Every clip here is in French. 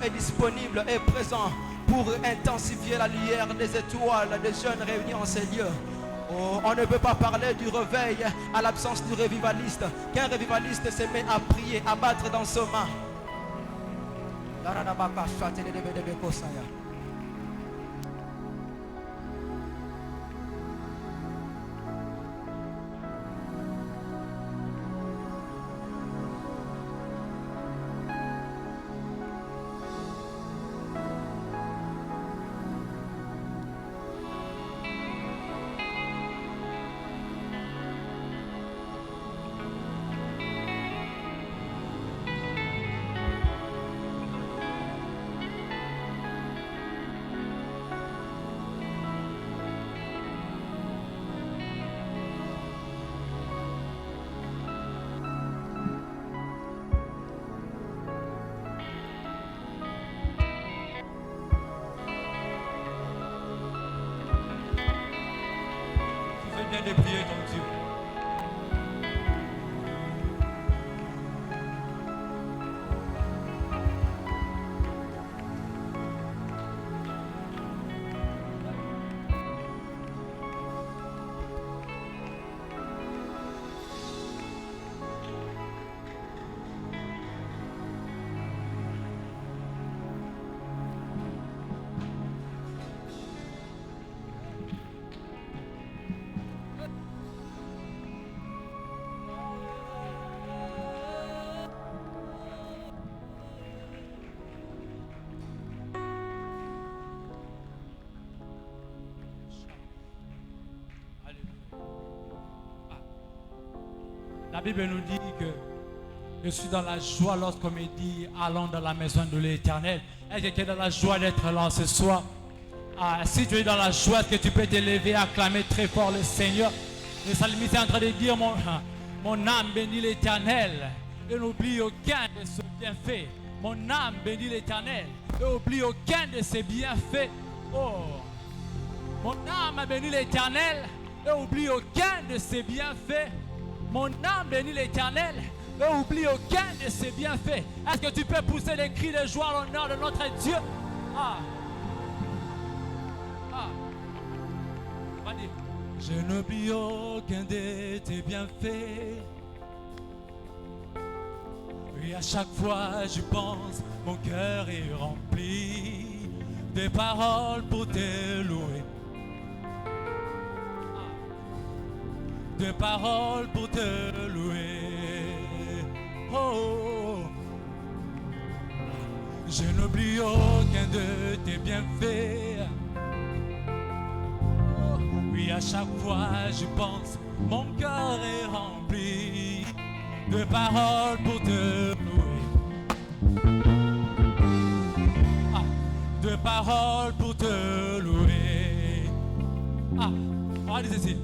est disponible et présent pour intensifier la lumière des étoiles des jeunes réunis en ces lieux. Oh, on ne peut pas parler du réveil à l'absence du révivaliste. Qu'un révivaliste se met à prier, à battre dans ses mains. De prier ton Dieu. La Bible nous dit que je suis dans la joie lorsqu'on me dit allons dans la maison de l'Éternel. Est-ce que tu es dans la joie d'être là ce soir? Si tu es dans la joie, est-ce que tu peux t'élever, acclamer très fort le Seigneur? Le psalmiste est en train de dire mon âme bénit l'Éternel et n'oublie aucun de ses bienfaits. Mon âme bénit l'Éternel et n'oublie aucun de ses bienfaits. Oh, mon âme a béni l'Éternel et n'oublie aucun de ses bienfaits. Mon âme bénit l'Éternel et n'oublie aucun de ses bienfaits. Est-ce que tu peux pousser des cris de joie à l'honneur de notre Dieu? Va dire, je n'oublie aucun de tes bienfaits. Et à chaque fois je pense, mon cœur est rempli de paroles pour te louer. De paroles pour te louer. Oh, je n'oublie aucun de tes bienfaits. Oh, oui, à chaque fois je pense, mon cœur est rempli de paroles pour te louer. De paroles pour te louer. On va dire ceci.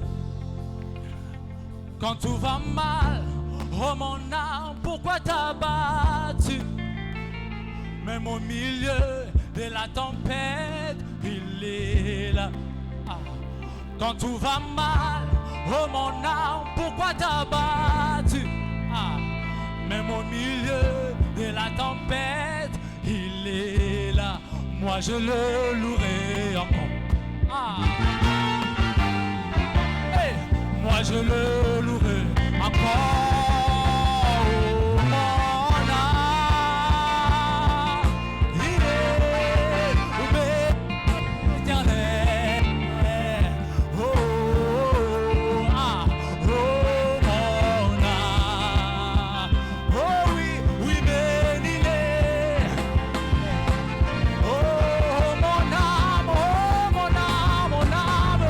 Quand tout va mal, oh mon âme, pourquoi t'as battu? Même au milieu de la tempête, il est là. Quand tout va mal, oh mon âme, pourquoi t'as battu? Même au milieu de la tempête, il est là. Moi je le louerai encore. Moi je le louerai encore. Oh, mon âme, il est éternel. Oh, mon âme. Oh oui, oui, bénis-les. Oh, mon âme, oh, mon âme, mon âme.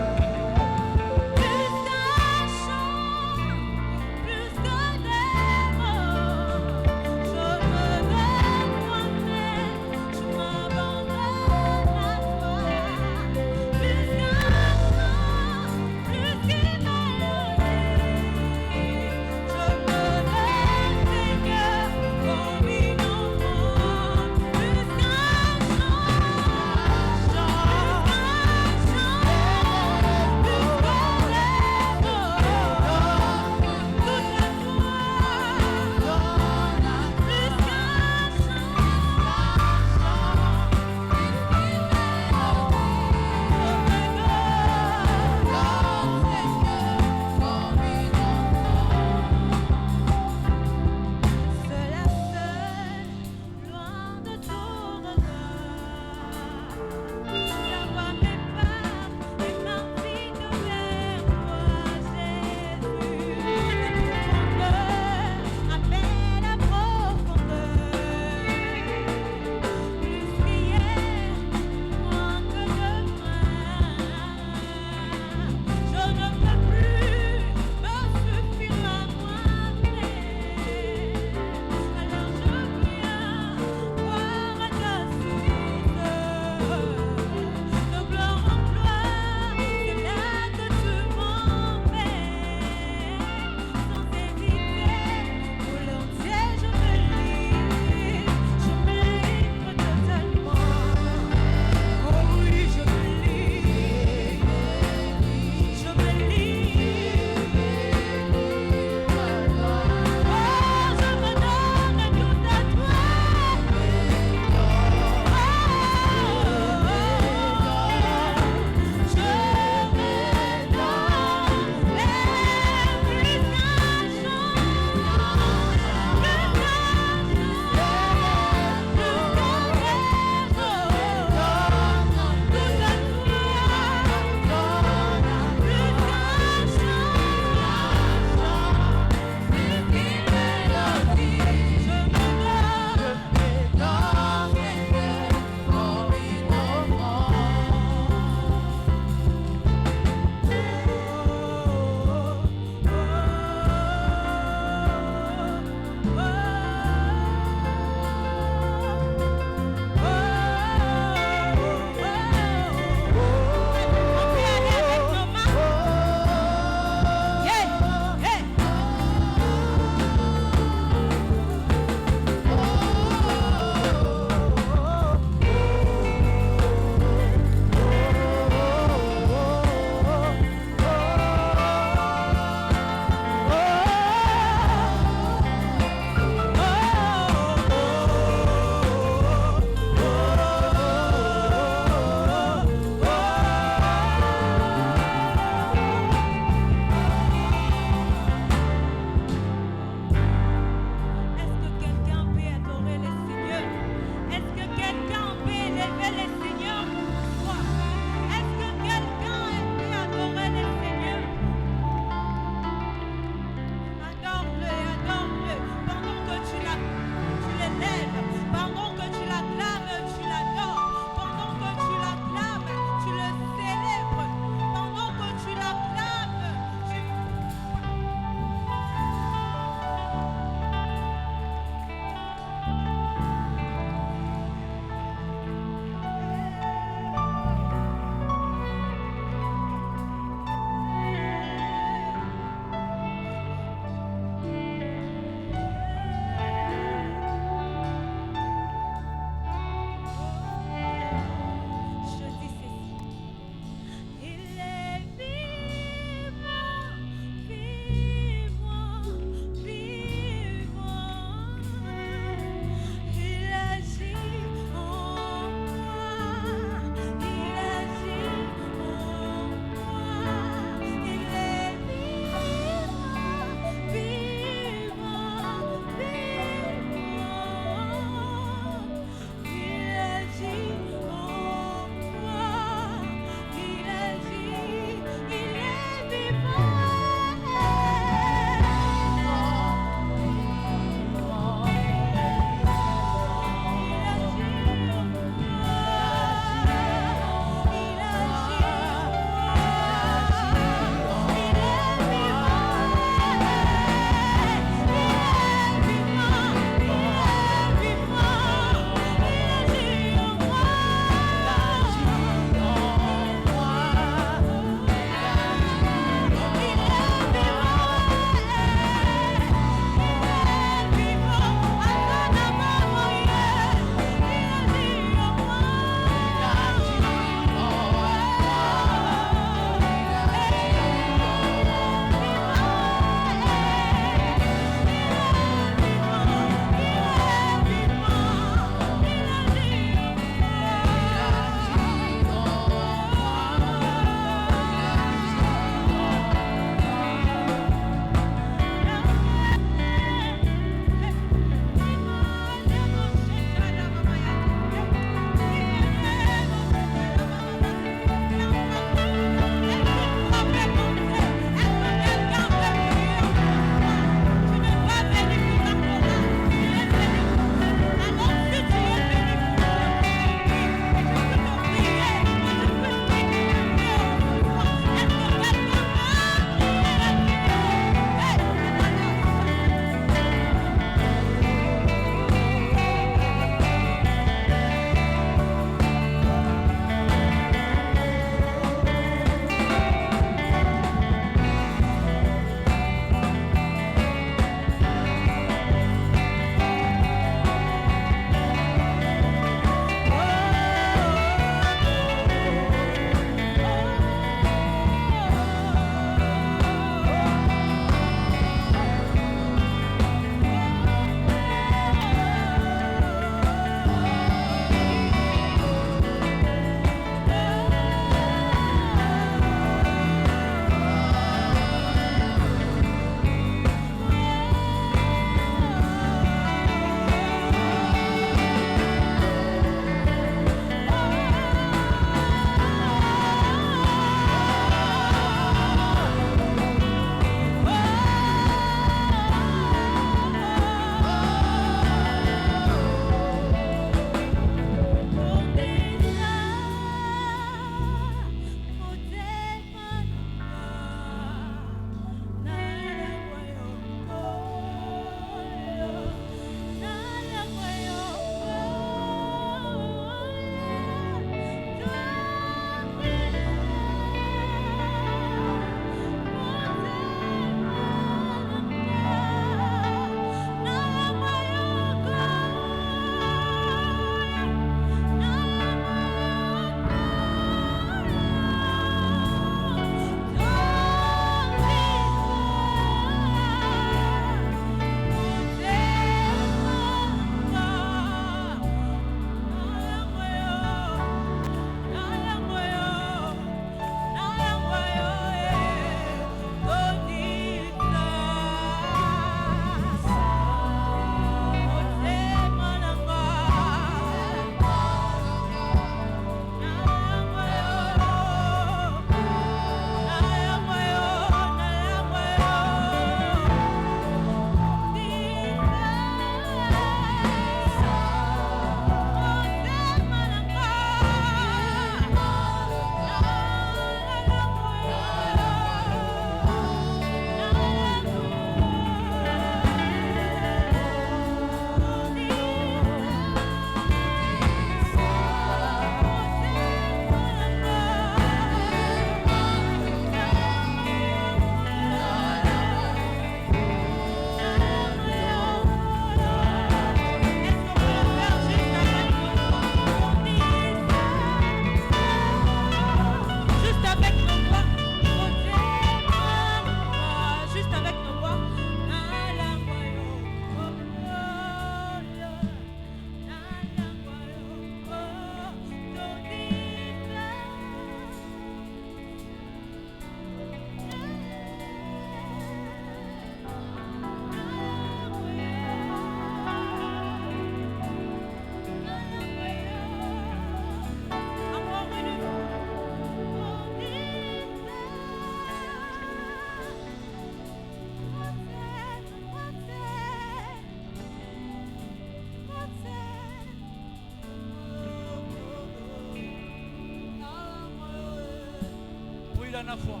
dernière fois.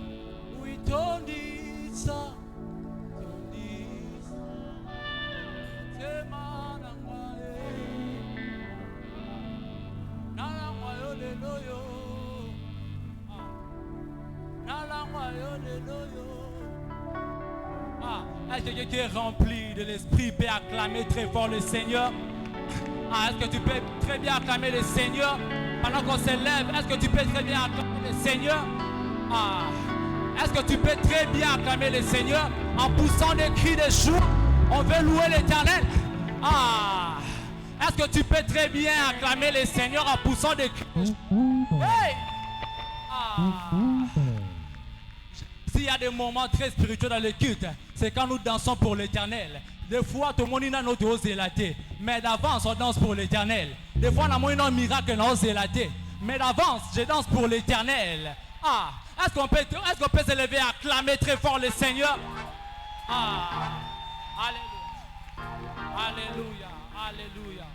Oui, tondisa, tondisa. Temanangwa, nalangwa yo lelo yo. Nalangwa yo lelo yo. Est-ce que quelqu'un qui est rempli de l'esprit peut acclamer très fort le Seigneur? Est-ce que tu peux très bien acclamer le Seigneur pendant qu'on s'élève? Est-ce que tu peux très bien acclamer le Seigneur? Est-ce que tu peux très bien acclamer le Seigneur en poussant des cris de joie? On veut louer l'Éternel. Est-ce que tu peux très bien acclamer le Seigneur en poussant des cris de joie? Hey! S'il y a des moments très spirituels dans le culte, c'est quand nous dansons pour l'Éternel. Des fois, tout le monde a notre ose élaté, mais d'avance, on danse pour l'Éternel. Des fois, on a un miracle dans ose élaté, mais d'avance, je danse pour l'Éternel. Est-ce qu'on peut s'élever à acclamer très fort le Seigneur? Alléluia. Alléluia. Alléluia.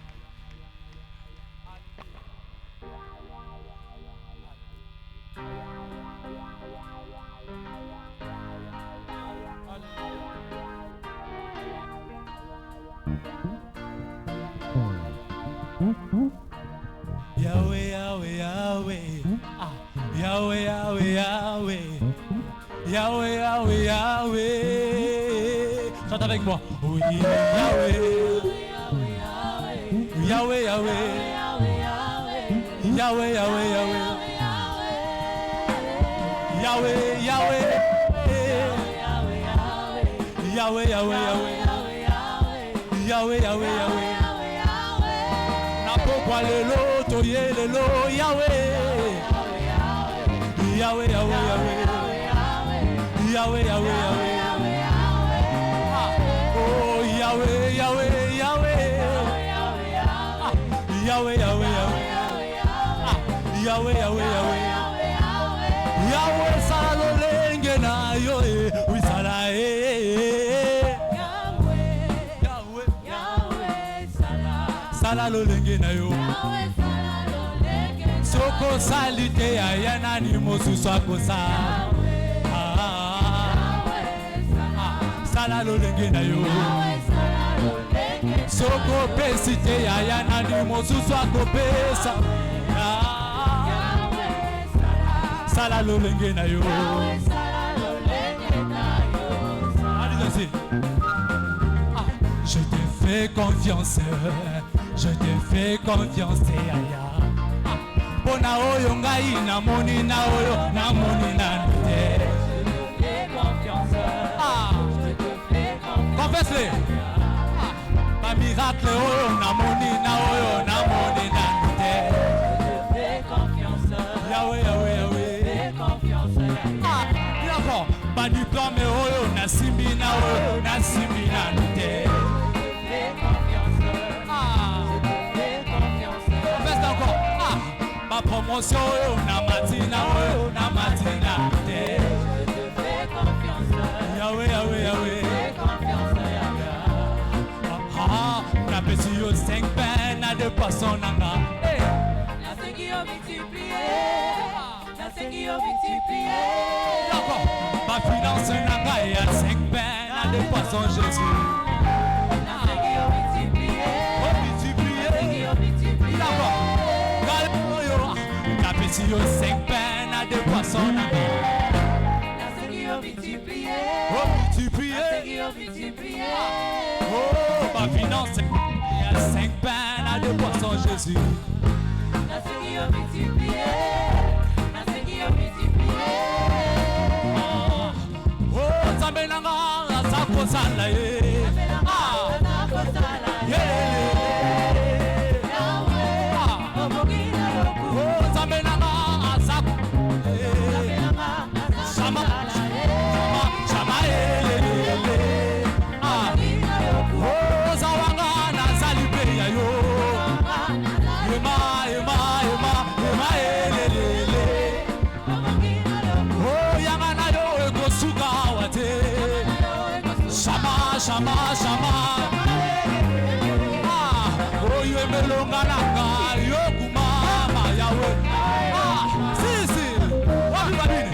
Yahweh, Yahweh, Yahweh. Yahweh, Yahweh, Yahweh. Yahweh, Yahweh, Yahweh. Chante avec moi. Oui, Yahweh. Yahweh, Yahweh. Yahweh, Yahweh, Yahweh. Yahweh, Yahweh. Yahweh, Yahweh, Yahweh. Yahweh, Yahweh, Yahweh. Napokwa lelo, toye lelo, Yahweh. Yahweh, Yahweh, Yahweh. Yahweh, Yahweh, Yahweh. Oh, Yahweh, Yahweh, Yahweh. Yahweh, Yahweh, Yahweh. Yahweh, Yahweh, Yahweh. Yahweh, sala lenge na yo, oui sala Sala lo lenge na yo. Soko salite ayana ni mosusu akosa. Sala lo lenge na yo. Soko pesite ayana ni mosusu akopesa. Sala lo lenge na yo. Allez-y. Je te fais confiance. Je te fais confiance, Aya. Bona oyo ngai na moni na oyo na moni na nte. Je te fais confiance. Je te fais confiance. Confesse-le. Ba miracle oyo na moni na oyo na moni na nte. Je te fais confiance. Yahweh, Yahweh, Yahweh. Je te fais confiance. Dis encore. Ba diplôme oyo na simbi na oyo na simbi na nte. Ma promotion, na matina, na matina. Je te fais confiance. Yahweh, Yahweh, Yahweh. Je te fais confiance, Yahweh. Na pesi yo 5 pains, na 2 poissons, nanga. Na ce qui ont multiplié. Na ce qui ont multiplié. D'accord. Ma finance, nanga, il y a 5 pains, na 2 poissons, Jésus. Na ce qui ont multiplié. Oh, multiplié. Na ce qui ont multiplié. D'accord. Si yo 5 pains à 2 poissons, na ce qui ont multiplié. Oh, multiplié. Na ce qui ont multiplié. Oh, ma finance, il y a 5 pains à 2 poissons, Jésus. Na ce qui ont multiplié. Na ce qui ont multiplié. Oh, ça me n'a pas ça pour ça là. Shama, shama. Oyo emelonga nanga, yokuma, Yahweh. Si, si. Wapi badini?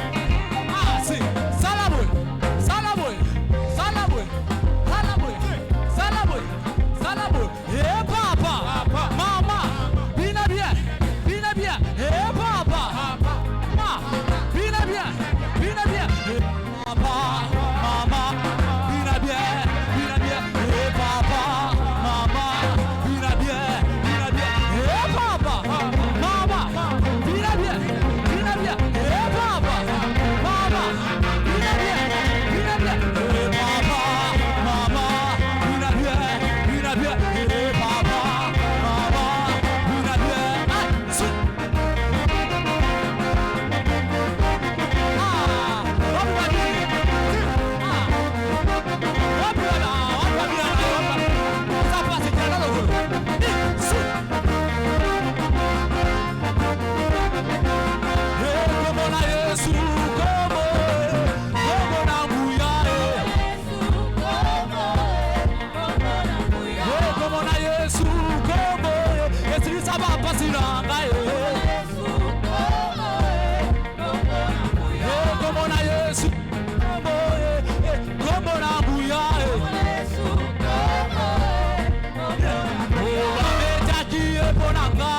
Esisa papa silanga Como na Yesu Como na buya Oh ameta ki eponanga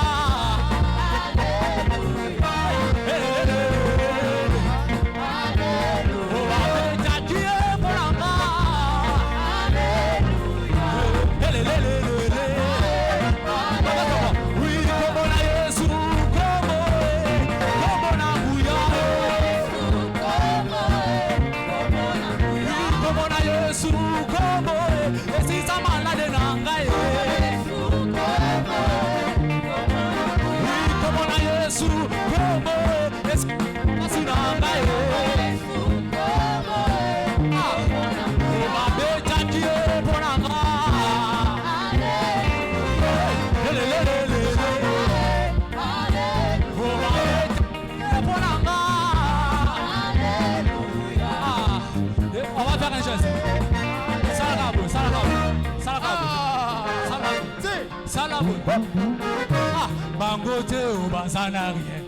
Bangote au bazana rien.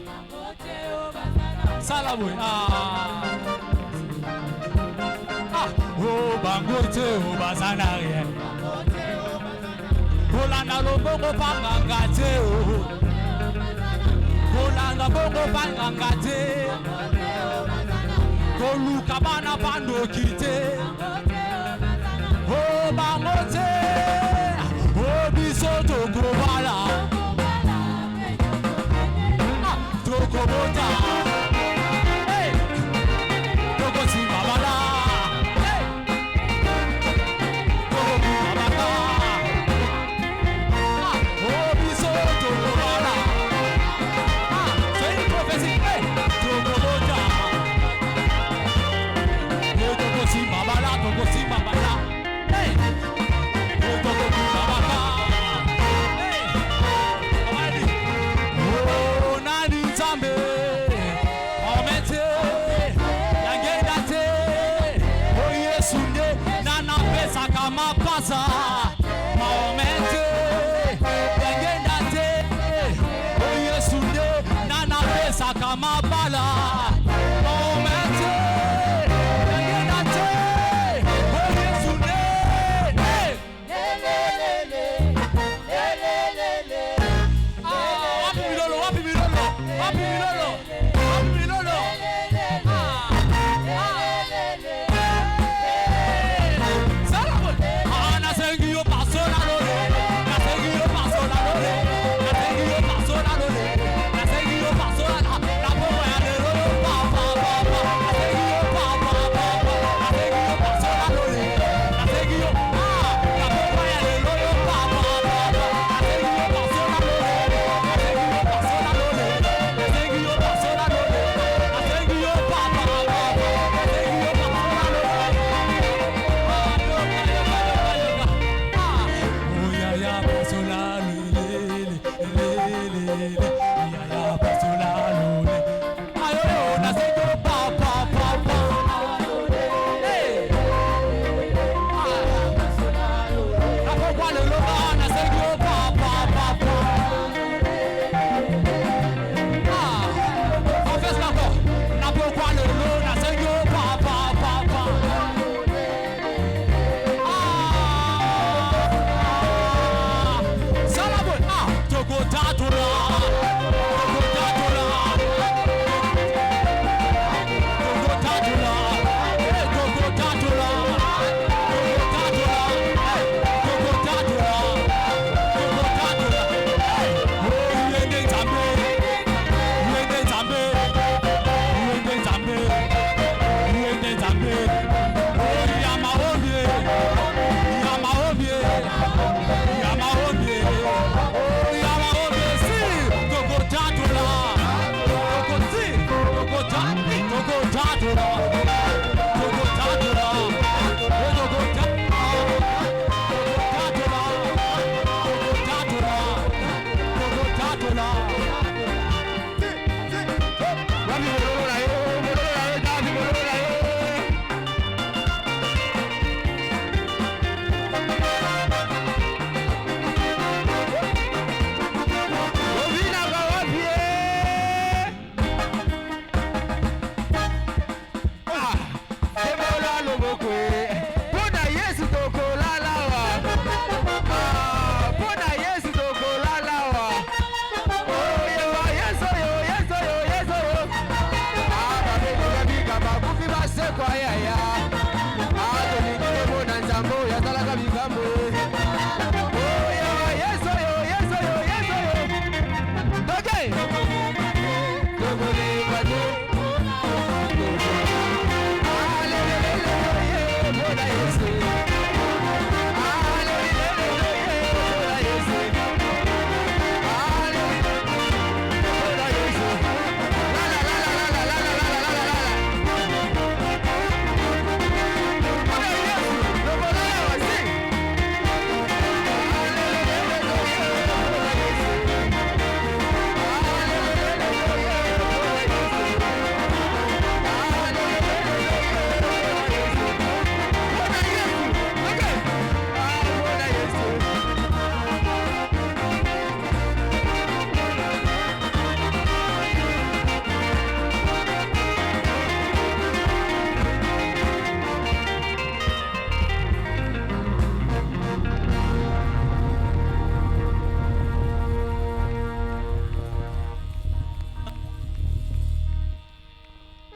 Salaboui. Oh bangote au bazana rien. Kolanda lobongo pangangate oh. Kolanda bongo pangangate. Koluka bana pando kite. Oh bangote. Oh bisoto kobala. Tokobota. Hey. Tokosi babala. Hey. Tokobi babala. Oh bisoto kobala. C'est une prophétie. Hey. Tokobota. Tokosi babala. Tokosi babala. Hey. Tokobi babala. Mapasa Maomete Yengendate Oyesunde Nana Pesa Kamapala Maomete Yengendate Oyesunde Wapi milolo Wapi milolo Wapi milolo Wapi milolo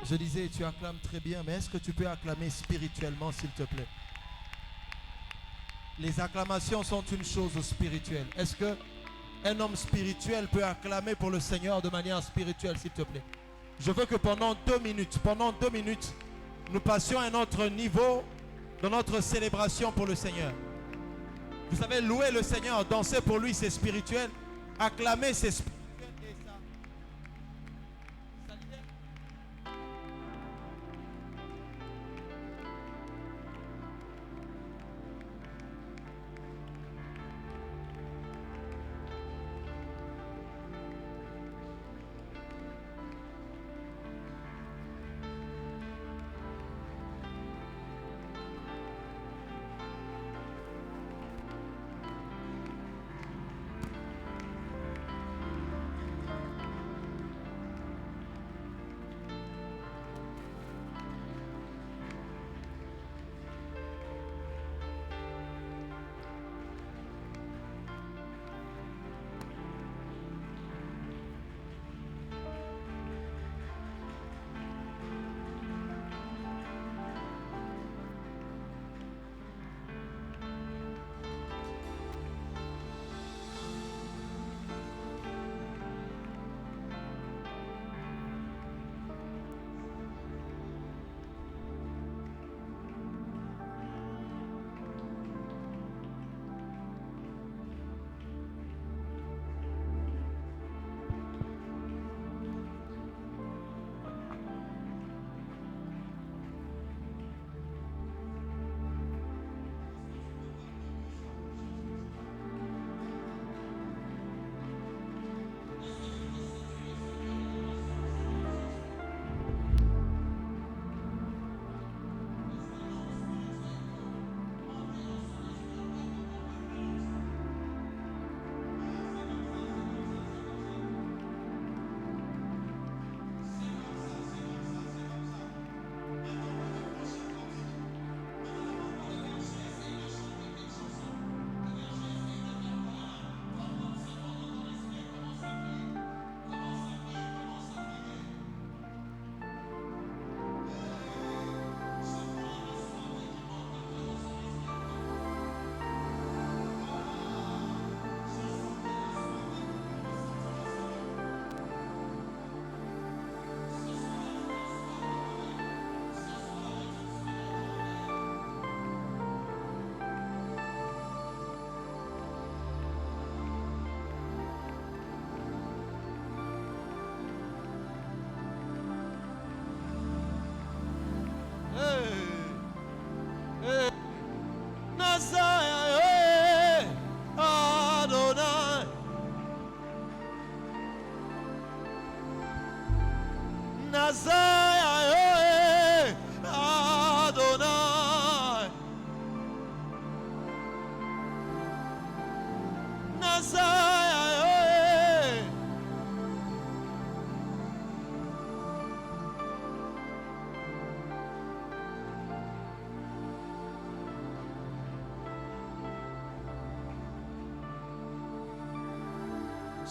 Je disais, tu acclames très bien, mais est-ce que tu peux acclamer spirituellement, s'il te plaît? Les acclamations sont une chose spirituelle. Est-ce que un homme spirituel peut acclamer pour le Seigneur de manière spirituelle, s'il te plaît? Je veux que pendant 2 minutes, nous passions à un autre niveau dans notre célébration pour le Seigneur. Vous savez, louer le Seigneur, danser pour lui, c'est spirituel. Acclamer, c'est spirituel. Et ça libère.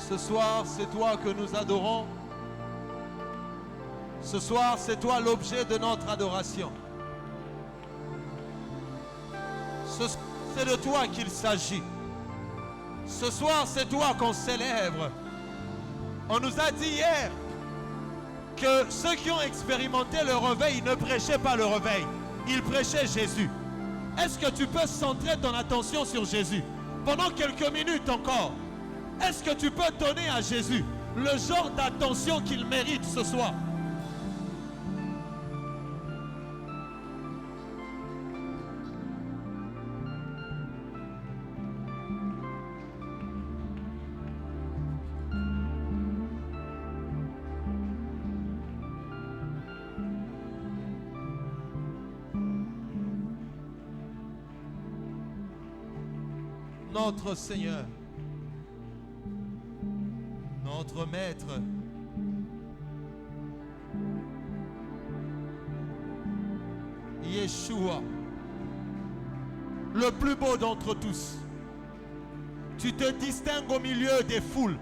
Ce soir, c'est toi que nous adorons. Ce soir, c'est toi l'objet de notre adoration. C'est de toi qu'il s'agit. Ce soir, c'est toi qu'on célèbre. On nous a dit hier que ceux qui ont expérimenté le réveil ne prêchaient pas le réveil. Ils prêchaient Jésus. Est-ce que tu peux centrer ton attention sur Jésus pendant quelques minutes encore? Est-ce que tu peux donner à Jésus le genre d'attention qu'il mérite ce soir? Notre Seigneur, notre Maître, Yeshua, le plus beau d'entre tous. Tu te distingues au milieu des foules.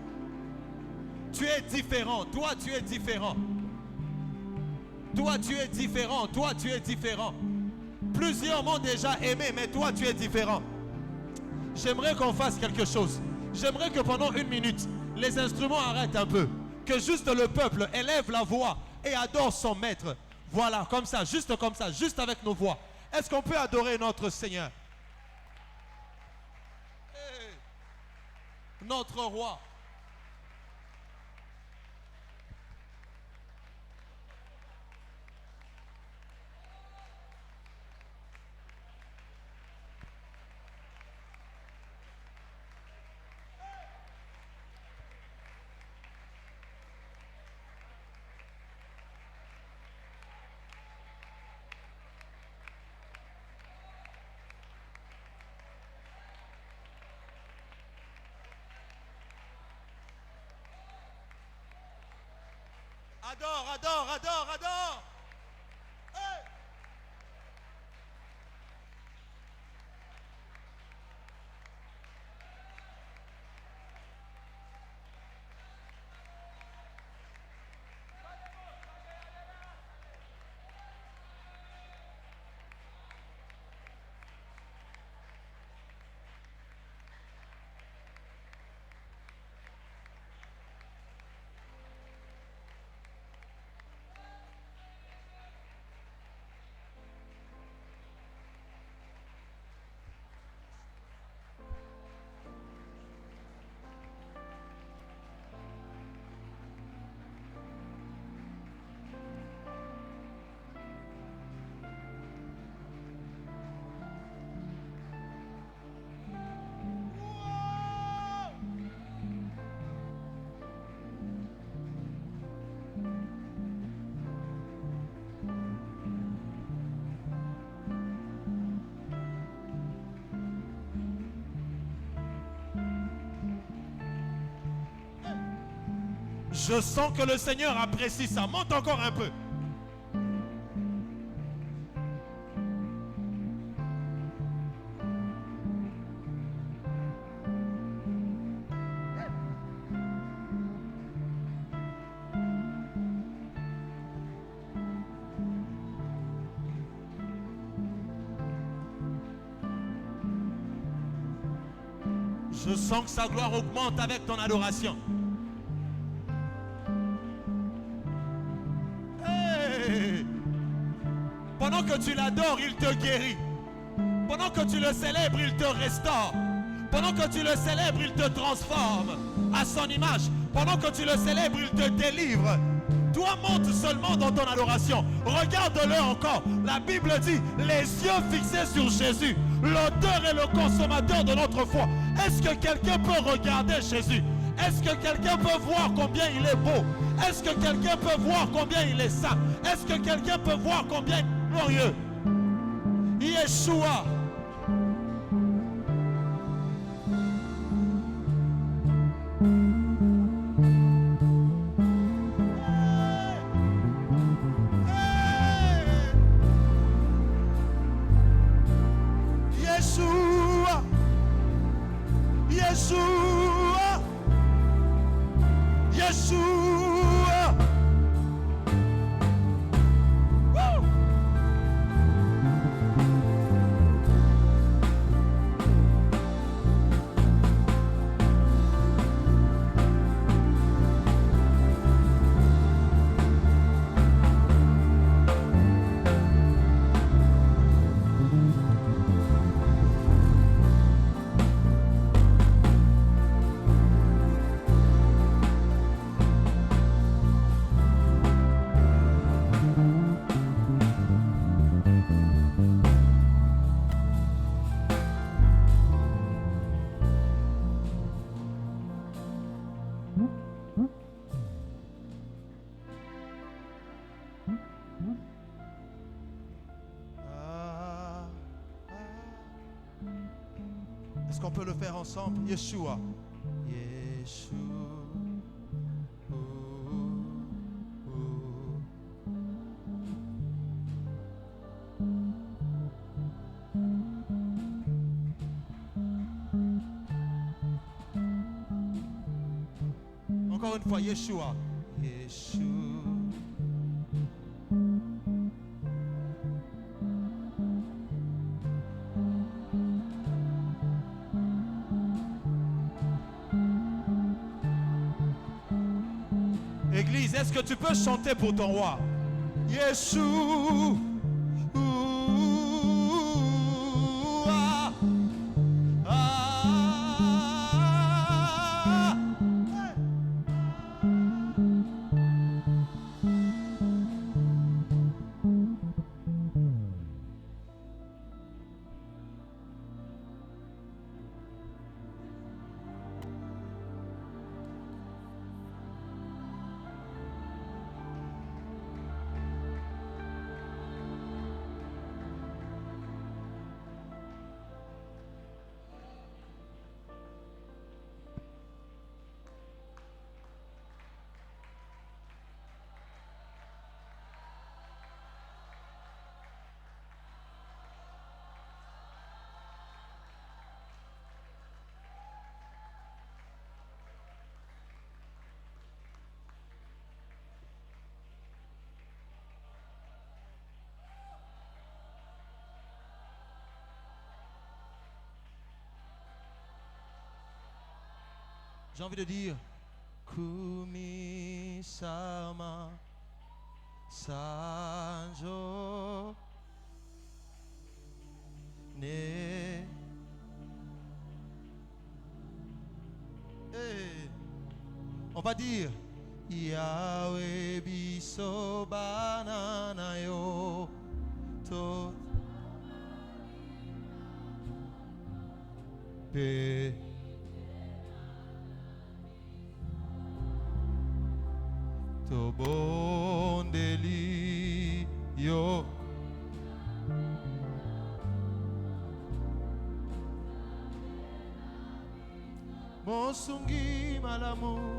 Tu es différent, toi tu es différent. Toi, tu es différent. Toi, tu es différent. Plusieurs m'ont déjà aimé, mais toi, tu es différent. J'aimerais qu'on fasse quelque chose. J'aimerais que pendant 1 minute, les instruments arrêtent un peu. Que juste le peuple élève la voix et adore son maître. Voilà, comme ça, juste avec nos voix. Est-ce qu'on peut adorer notre Seigneur? Hey, notre roi. Adore, adore, adore, adore. Hey. Je sens que le Seigneur apprécie ça. Monte encore un peu. Je sens que sa gloire augmente avec ton adoration. Pendant que tu l'adores, il te guérit. Pendant que tu le célèbres, il te restaure. Pendant que tu le célèbres, il te transforme à son image. Pendant que tu le célèbres, il te délivre. Toi, monte seulement dans ton adoration. Regarde-le encore. La Bible dit, les yeux fixés sur Jésus, l'auteur et le consommateur de notre foi. Est-ce que quelqu'un peut regarder Jésus? Est-ce que quelqu'un peut voir combien il est beau? Est-ce que quelqu'un peut voir combien il est saint? Est-ce que quelqu'un peut voir combien il est glorieux? Yeshua. Yeshua. Yeshua. Yeshua. Woo! Est-ce qu'on peut le faire ensemble? Yeshua. Yeshua. Encore une fois, Yeshua. Yeshua. Église, est-ce que tu peux chanter pour ton roi? Yeshua. J'ai envie de dire Kumi sama sanjo ne. Hey. On va dire Yahweh biso banana yo to pe. To bondeli yo Mosungi malamu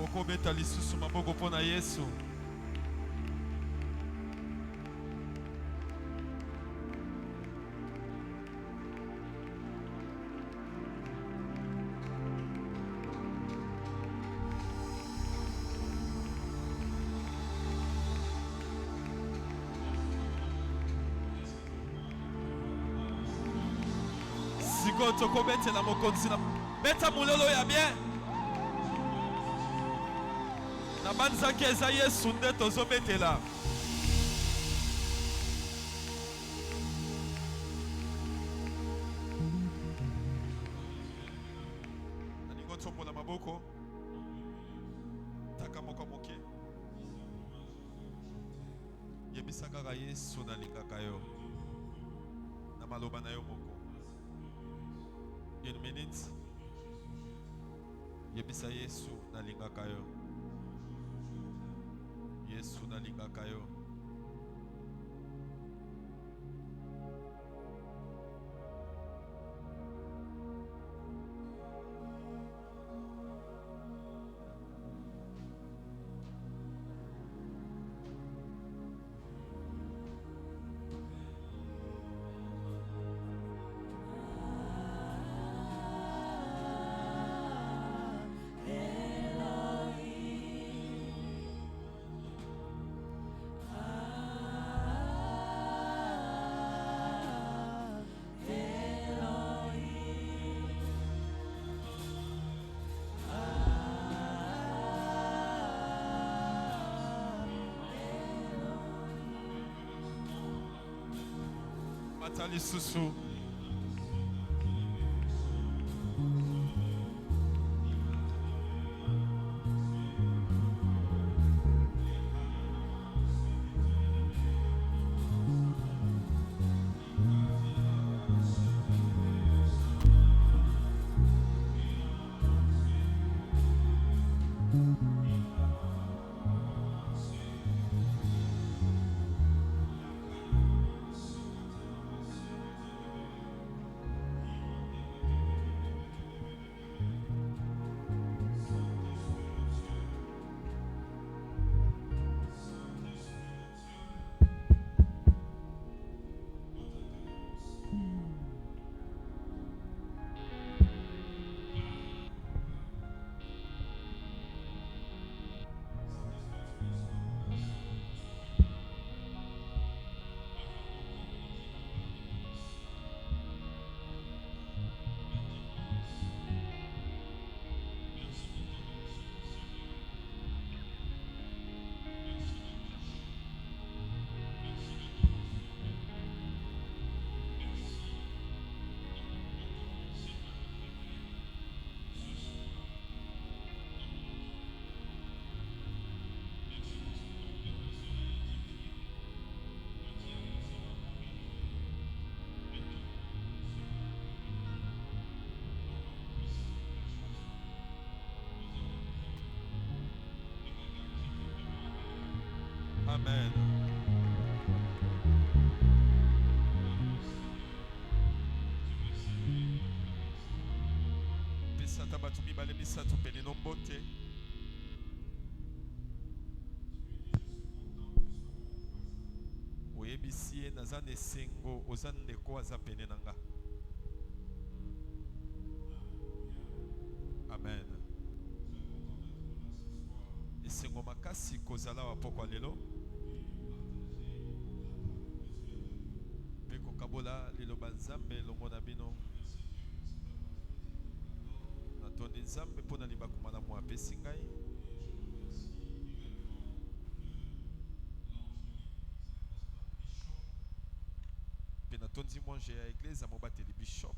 okobeta lisusu maboko mpona Yesu. siko tokobetela mokonzi na beta mulolo ya bien na banzaki eza Yesu nde tozobetela. Nalingo tombola maboko taka moko moke yebisa kaka Yesu nalingaka yo na maloba na yo moko. Une minute yebisa Yesu nalingaka yo. Yesu nalingaka yo. Matali susu. Amen. Pesata batu mibale misatu pene nombote. Oyebisie naza nesengo oza ndeko aza pene nanga. Amen. Esengo makasi kozala wa pokwa lelo. Peko kabola lelo banzambe longo na bino. Natondi nzambe pona libaku malamu apesi ngai. Pe natondi monje ya église amobateli bishop.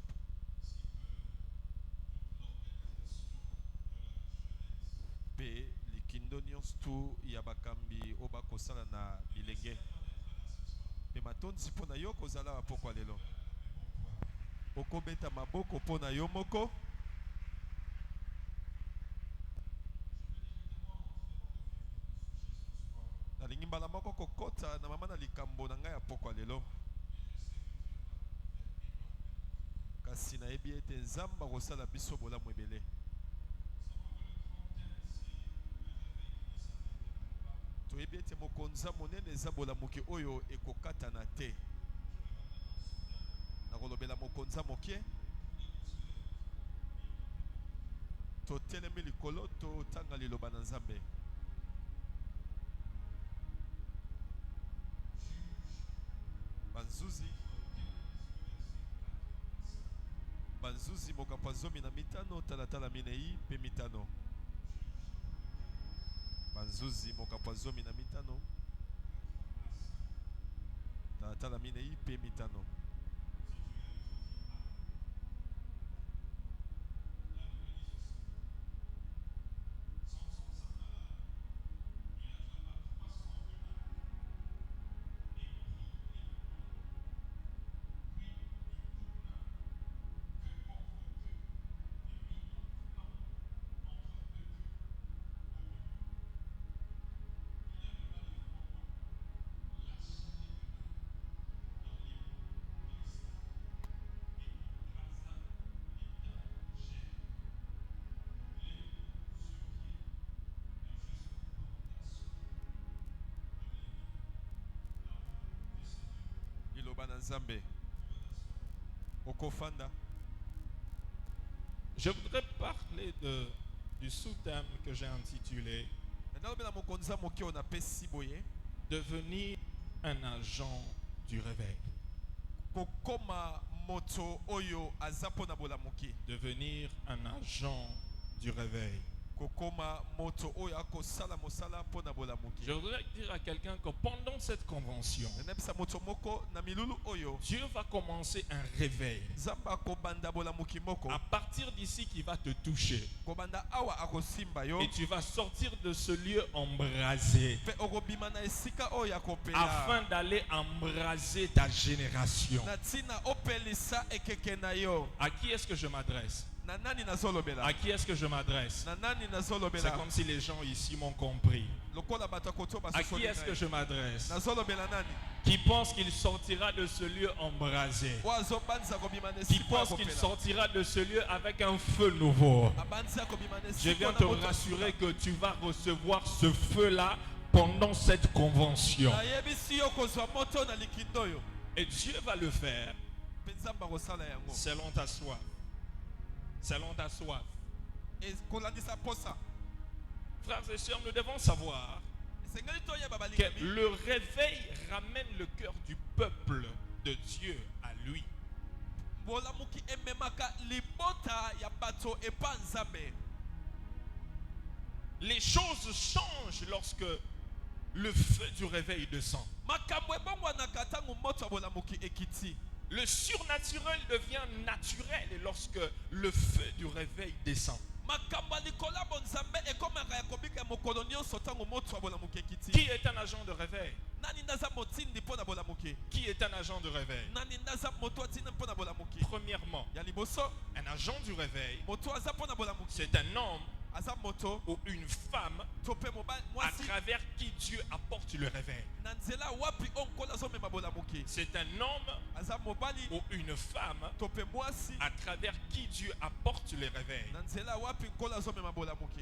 Pe likindo nyonso tu ya bakambi oba kosala na bilenge. Me matondi pona yo kozala wa pokwa lelo. Okobeta maboko pona yo moko. Nalingi mbala moko kokota na mama na likambo na ngai ya pokwa lelo. Kasi nayebi ete nzambe akosala biso bolamu ebele. Toyebi ete mokonza monene eza bolamuki oyo ekokatana te. Nakolobela mokonza mokie. Totelemi likolo totanga liloba na Nzambe. Banzuzi Banzuzi mokampo zomi na mitano talatala minei pe mitano. Banzuzi mokampo zomi na mitano talatala minei pe mitano. Nzambe Okofanda. Je voudrais parler du sous-thème que j'ai intitulé Devenir un agent du réveil. Devenir un agent du réveil. Je voudrais dire à quelqu'un que pendant cette convention, Dieu va commencer un réveil. À partir d'ici, qui va te toucher. Et tu vas sortir de ce lieu embrasé. Afin d'aller embraser ta génération. À qui est-ce que je m'adresse? À qui est-ce que je m'adresse? C'est comme si les gens ici m'ont compris. À qui est-ce que je m'adresse? Qui pense qu'il sortira de ce lieu embrasé? Qui pense qu'il sortira de ce lieu avec un feu nouveau? Je viens te rassurer que tu vas recevoir ce feu-là pendant cette convention. Et Dieu va le faire selon ta soif. Selon ta soif. Frères et sœurs, nous devons savoir que le réveil ramène le cœur du peuple de Dieu à lui. Les choses changent lorsque le feu du réveil descend. Le surnaturel devient naturel lorsque le feu du réveil descend. Qui est un agent de réveil? Qui est un agent de réveil? Premièrement, un agent du réveil, c'est un homme ou une femme à travers qui Dieu apporte le réveil. C'est un homme ou une femme à travers qui Dieu apporte le réveil.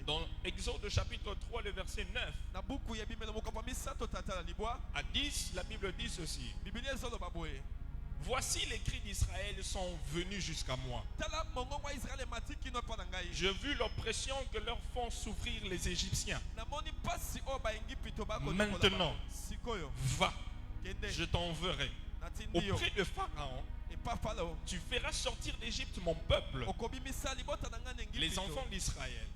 Dans Exode chapitre 3, le verset 9 à 10, la Bible dit ceci. Voici les cris d'Israël sont venus jusqu'à moi. J'ai vu l'oppression que leur font souffrir les Égyptiens. Maintenant, va, je t'enverrai auprès de Pharaon. Tu feras sortir d'Égypte mon peuple, les enfants d'Israël.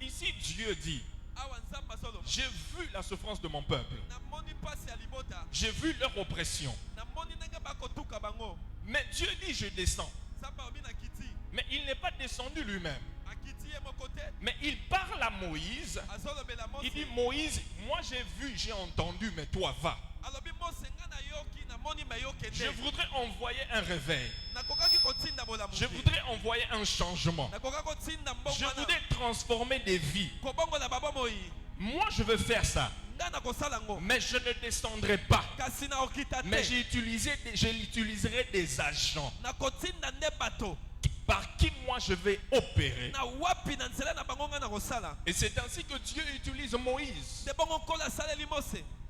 Ici, Dieu dit: j'ai vu la souffrance de mon peuple. J'ai vu leur oppression. Mais Dieu dit: je descends. Mais il n'est pas descendu lui-même. Mais il parle à Moïse. Il dit: Moïse, moi j'ai vu, j'ai entendu, mais toi va. Je voudrais envoyer un réveil. Je voudrais envoyer un changement. Je voudrais transformer des vies. Moi je veux faire ça. Mais je ne descendrai pas. Mais j'utiliserai des agents par qui moi je vais opérer. Et c'est ainsi que Dieu utilise Moïse.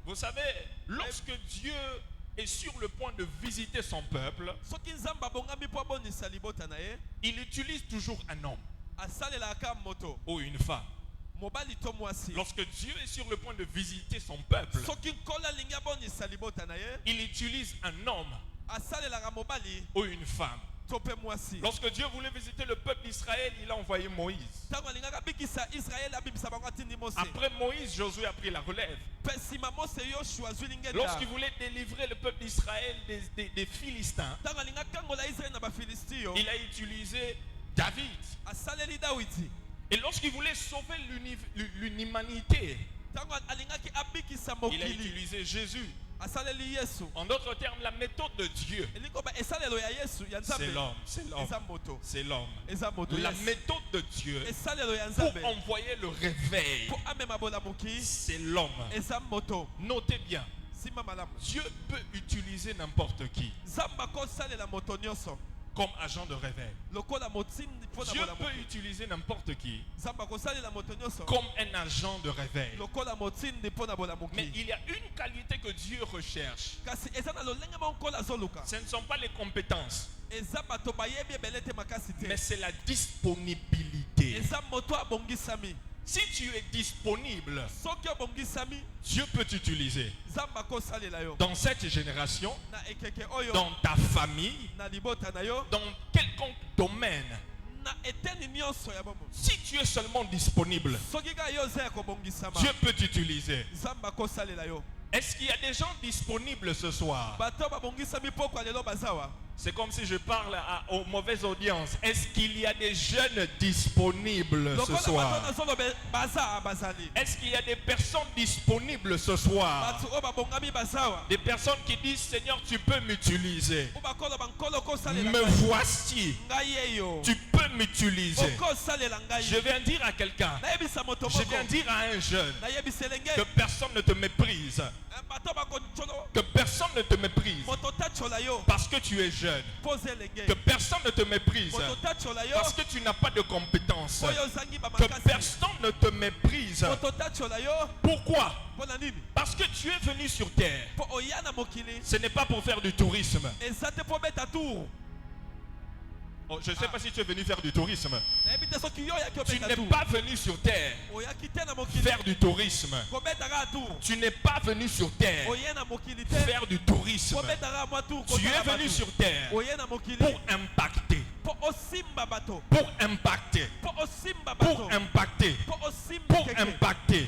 Vous savez, lorsque Dieu est sur le point de visiter son peuple, il utilise toujours un homme ou une femme. Lorsque Dieu est sur le point de visiter son peuple, il utilise un homme ou une femme. Lorsque Dieu voulait visiter le peuple d'Israël, il a envoyé Moïse. Après Moïse, Josué a pris la relève. Lorsqu'il voulait délivrer le peuple d'Israël des Philistins, il a utilisé David. Et lorsqu'il voulait sauver l'humanité, il a utilisé Jésus. En d'autres termes, la méthode de Dieu, c'est l'homme. C'est l'homme. La méthode de Dieu pour envoyer le réveil, c'est l'homme. Notez bien, Dieu peut utiliser n'importe qui comme agent de réveil. Dieu peut utiliser n'importe qui comme un agent de réveil. Mais il y a une qualité que Dieu recherche. Ce ne sont pas les compétences, mais c'est la disponibilité. Si tu es disponible, Dieu peut t'utiliser. Dans cette génération, dans ta famille, dans quelconque domaine. Si tu es seulement disponible, Dieu peut t'utiliser. Est-ce qu'il y a des gens disponibles ce soir? C'est comme si je parle aux mauvaises audiences. Est-ce qu'il y a des jeunes disponibles ce soir? Est-ce qu'il y a des personnes disponibles ce soir? Des personnes qui disent, Seigneur, tu peux m'utiliser. Me voici. Tu peux m'utiliser. Je viens dire à quelqu'un, je viens dire à un jeune, que personne ne te méprise. Que personne ne te méprise parce que tu es jeune. Que personne ne te méprise parce que tu n'as pas de compétences. Que personne ne te méprise. Pourquoi? Parce que tu es venu sur terre. Ce n'est pas pour faire du tourisme. Oh, je ne sais pas si tu es venu faire du tourisme. Tu n'es pas venu sur terre faire du tourisme. Tu n'es pas venu sur terre faire du tourisme. Tu es venu sur terre pour impacter. Pour impacter. Pour impacter. Pour impacter.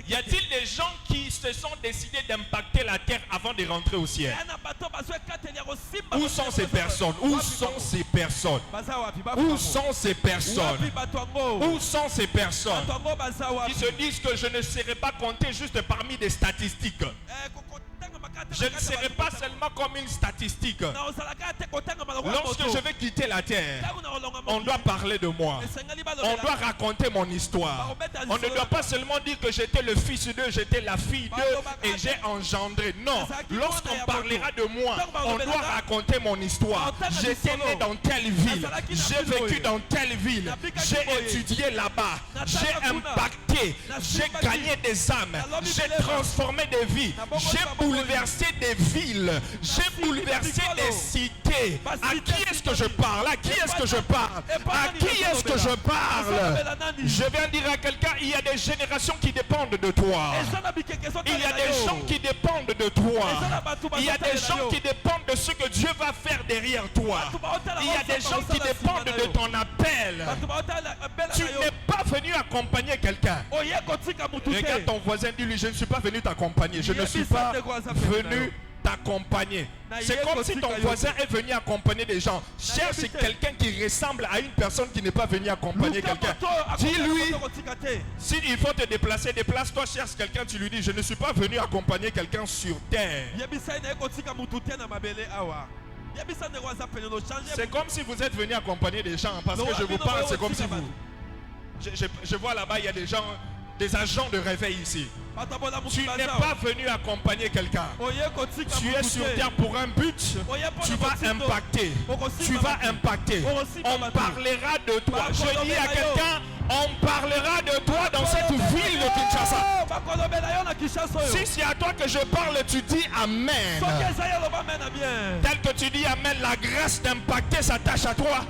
Y a-t-il des gens qui se sont décidés d'impacter la terre avant de rentrer au ciel? Où sont ces personnes? Où sont ces personnes? Où sont ces personnes? Où sont ces personnes qui se disent que je ne serai pas compté juste parmi des statistiques? Je ne serai pas seulement comme une statistique. Lorsque je vais quitter la terre, on doit parler de moi. On doit raconter mon histoire. On ne doit pas seulement dire que j'étais le fils d'eux, j'étais la fille d'eux et j'ai engendré. Non, lorsqu'on parlera de moi, on doit raconter mon histoire. J'étais né dans telle ville, j'ai vécu dans telle ville, j'ai étudié là-bas, j'ai impacté, j'ai gagné des âmes, j'ai transformé des vies, j'ai bouleversé des villes, j'ai bouleversé des cités. À qui est-ce que je parle? À qui est-ce que je parle? À qui est-ce que je parle? Je viens dire à quelqu'un, il y a des générations qui dépendent de toi. Il y a des gens qui dépendent de toi. Il y a des gens qui dépendent de ce que Dieu va faire derrière toi. Il y a des gens qui dépendent de ton appel. Tu n'es pas venu accompagner quelqu'un. Regarde ton voisin, dis-lui, je ne suis pas venu t'accompagner. Je ne suis pas venu t'accompagner. C'est comme si ton voisin est venu accompagner des gens. Cherche quelqu'un qui ressemble à une personne qui n'est pas venue accompagner quelqu'un. Dis-lui, s'il faut te déplacer, déplace-toi, cherche quelqu'un, tu lui dis, je ne suis pas venu accompagner quelqu'un sur terre. C'est comme si vous êtes venu accompagner des gens, parce que je vous parle, c'est comme si vous... Je vois là-bas, il y a des gens, des agents de réveil ici. Tu n'es pas venu accompagner quelqu'un. Tu es sur terre pour un but. Tu vas impacter. Tu vas impacter. On parlera de toi. Je dis à quelqu'un, on parlera de toi dans cette ville de Kinshasa. Si c'est à toi que je parle, tu dis Amen. Tel que tu dis Amen, la grâce d'impacter s'attache à toi.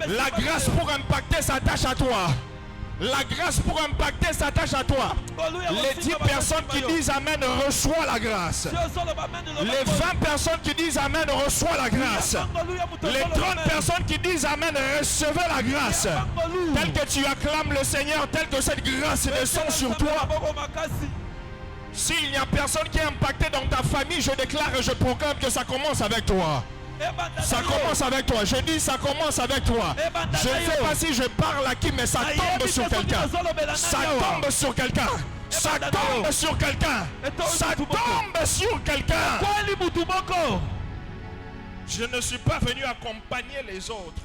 La grâce pour impacter s'attache à toi. La grâce pour impacter s'attache à toi. Les 10 personnes qui disent Amen reçoivent la grâce. Les 20 personnes qui disent Amen reçoivent la grâce. Les 30 personnes qui disent Amen recevez la grâce. Tel que tu acclames le Seigneur, tel que cette grâce descend sur toi. S'il n'y a personne qui est impacté dans ta famille, je déclare et je proclame que ça commence avec toi. Ça commence avec toi. Je dis ça commence avec toi. Je ne sais pas si je parle à qui, mais ça tombe sur quelqu'un. Ça tombe sur quelqu'un. Ça tombe sur quelqu'un. Ça tombe sur quelqu'un. Je ne suis pas venu accompagner les autres.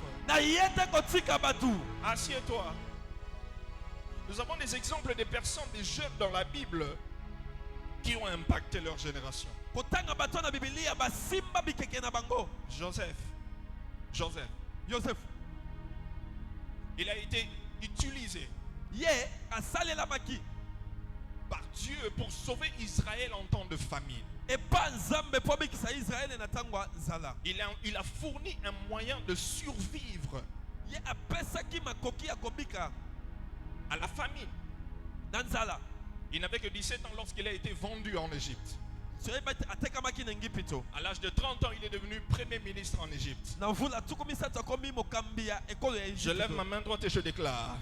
Assieds-toi. Nous avons des exemples de personnes, des jeunes dans la Bible qui ont impacté leur génération. Joseph. Il a été utilisé par Dieu pour sauver Israël en temps de famine. Il a fourni un moyen de survivre à la famine. Il n'avait que 17 ans lorsqu'il a été vendu en Égypte. À l'âge de 30 ans, il est devenu premier ministre en Égypte. Je lève ma main droite et je déclare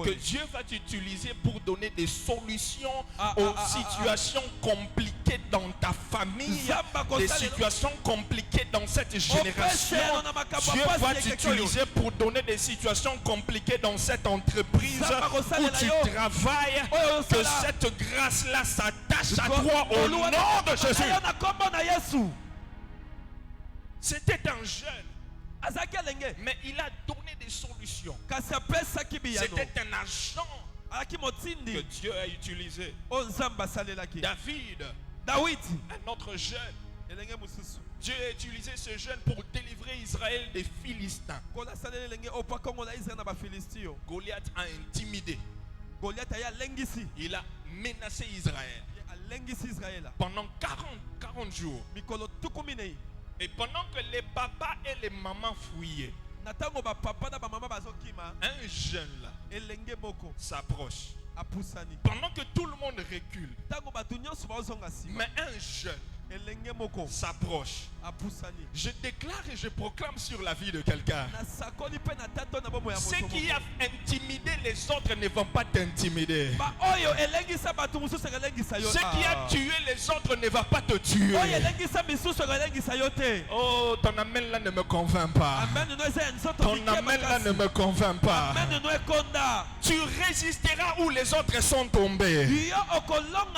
que Dieu va t'utiliser pour donner des solutions aux situations compliquées dans ta famille, des situations compliquées dans cette génération. Dieu va t'utiliser pour donner des situations compliquées dans cette entreprise où tu travailles, que cette grâce-là s'attache à toi au nom de Jésus. C'était un jeune, mais il a donné des solutions. C'était un agent que Dieu a utilisé. David, un autre jeune. Dieu a utilisé ce jeune pour délivrer Israël des Philistins. Goliath a intimidé. Il a menacé Israël pendant 40 jours. Et pendant que les papas et les mamans fouillaient, un jeune là s'approche. Pendant que tout le monde recule, mais un jeune s'approche. Je déclare et je proclame sur la vie de quelqu'un: ce qui a intimidé les autres ne vont pas t'intimider. Ce qui a tué les autres ne va pas te tuer. Oh, ton amen là ne me convainc pas. Ton amen là ne me convainc pas. Tu résisteras où les autres sont tombés.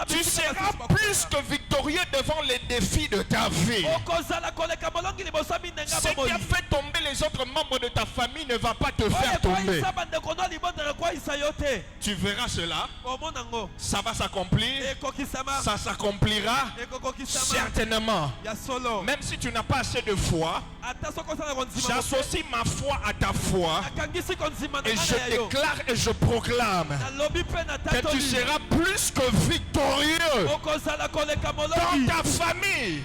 Tu seras plus que victorieux devant les défis de ta vie. Ce qui a fait tomber les autres membres de ta famille ne va pas te faire tomber. Tu verras cela. Ça va s'accomplir. Ça s'accomplira certainement. Même si tu n'as pas assez de foi, j'associe ma foi à ta foi et je déclare et je proclame que tu seras plus que victorieux dans ta famille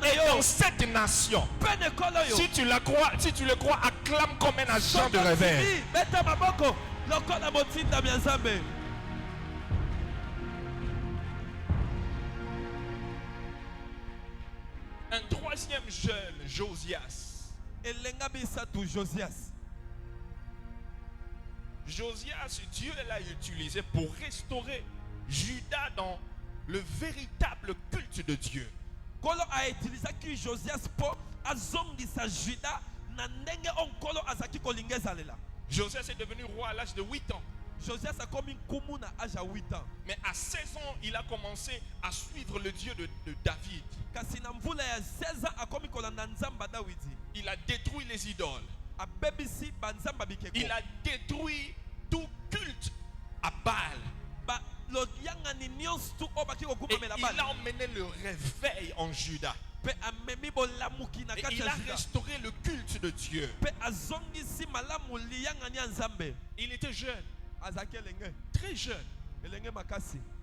et dans cette nation. Si tu le crois, acclame comme un agent de réveil. Un troisième jeune, Josias. Josias, Dieu l'a utilisé pour restaurer Juda dans le véritable culte de Dieu. Josias est devenu roi à l'âge de 8 ans. Mais à 16 ans, il a commencé à suivre le Dieu de David. Il a détruit les idoles. Il a détruit tout culte à Baal. Et il a emmené le réveil en Juda. Et il a restauré le culte de Dieu. Il était jeune, très jeune.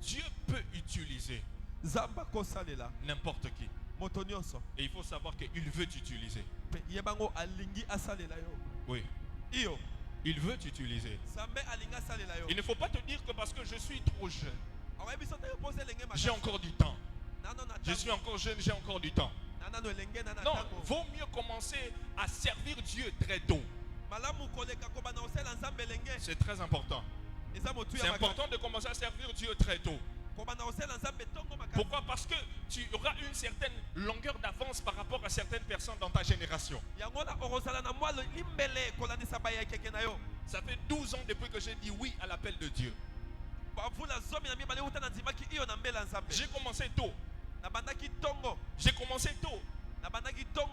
Dieu peut utiliser n'importe qui. Et il faut savoir qu'il veut t'utiliser. Oui. Il veut t'utiliser. Il ne faut pas te dire que parce que je suis trop jeune, j'ai encore du temps. Je suis encore jeune, j'ai encore du temps. Non, vaut mieux commencer à servir Dieu très tôt. C'est très important. C'est important de commencer à servir Dieu très tôt. Pourquoi? Parce que tu auras une certaine longueur d'avance par rapport à certaines personnes dans ta génération. Ça fait 12 ans depuis que j'ai dit oui à l'appel de Dieu. J'ai commencé tôt. J'ai commencé tôt.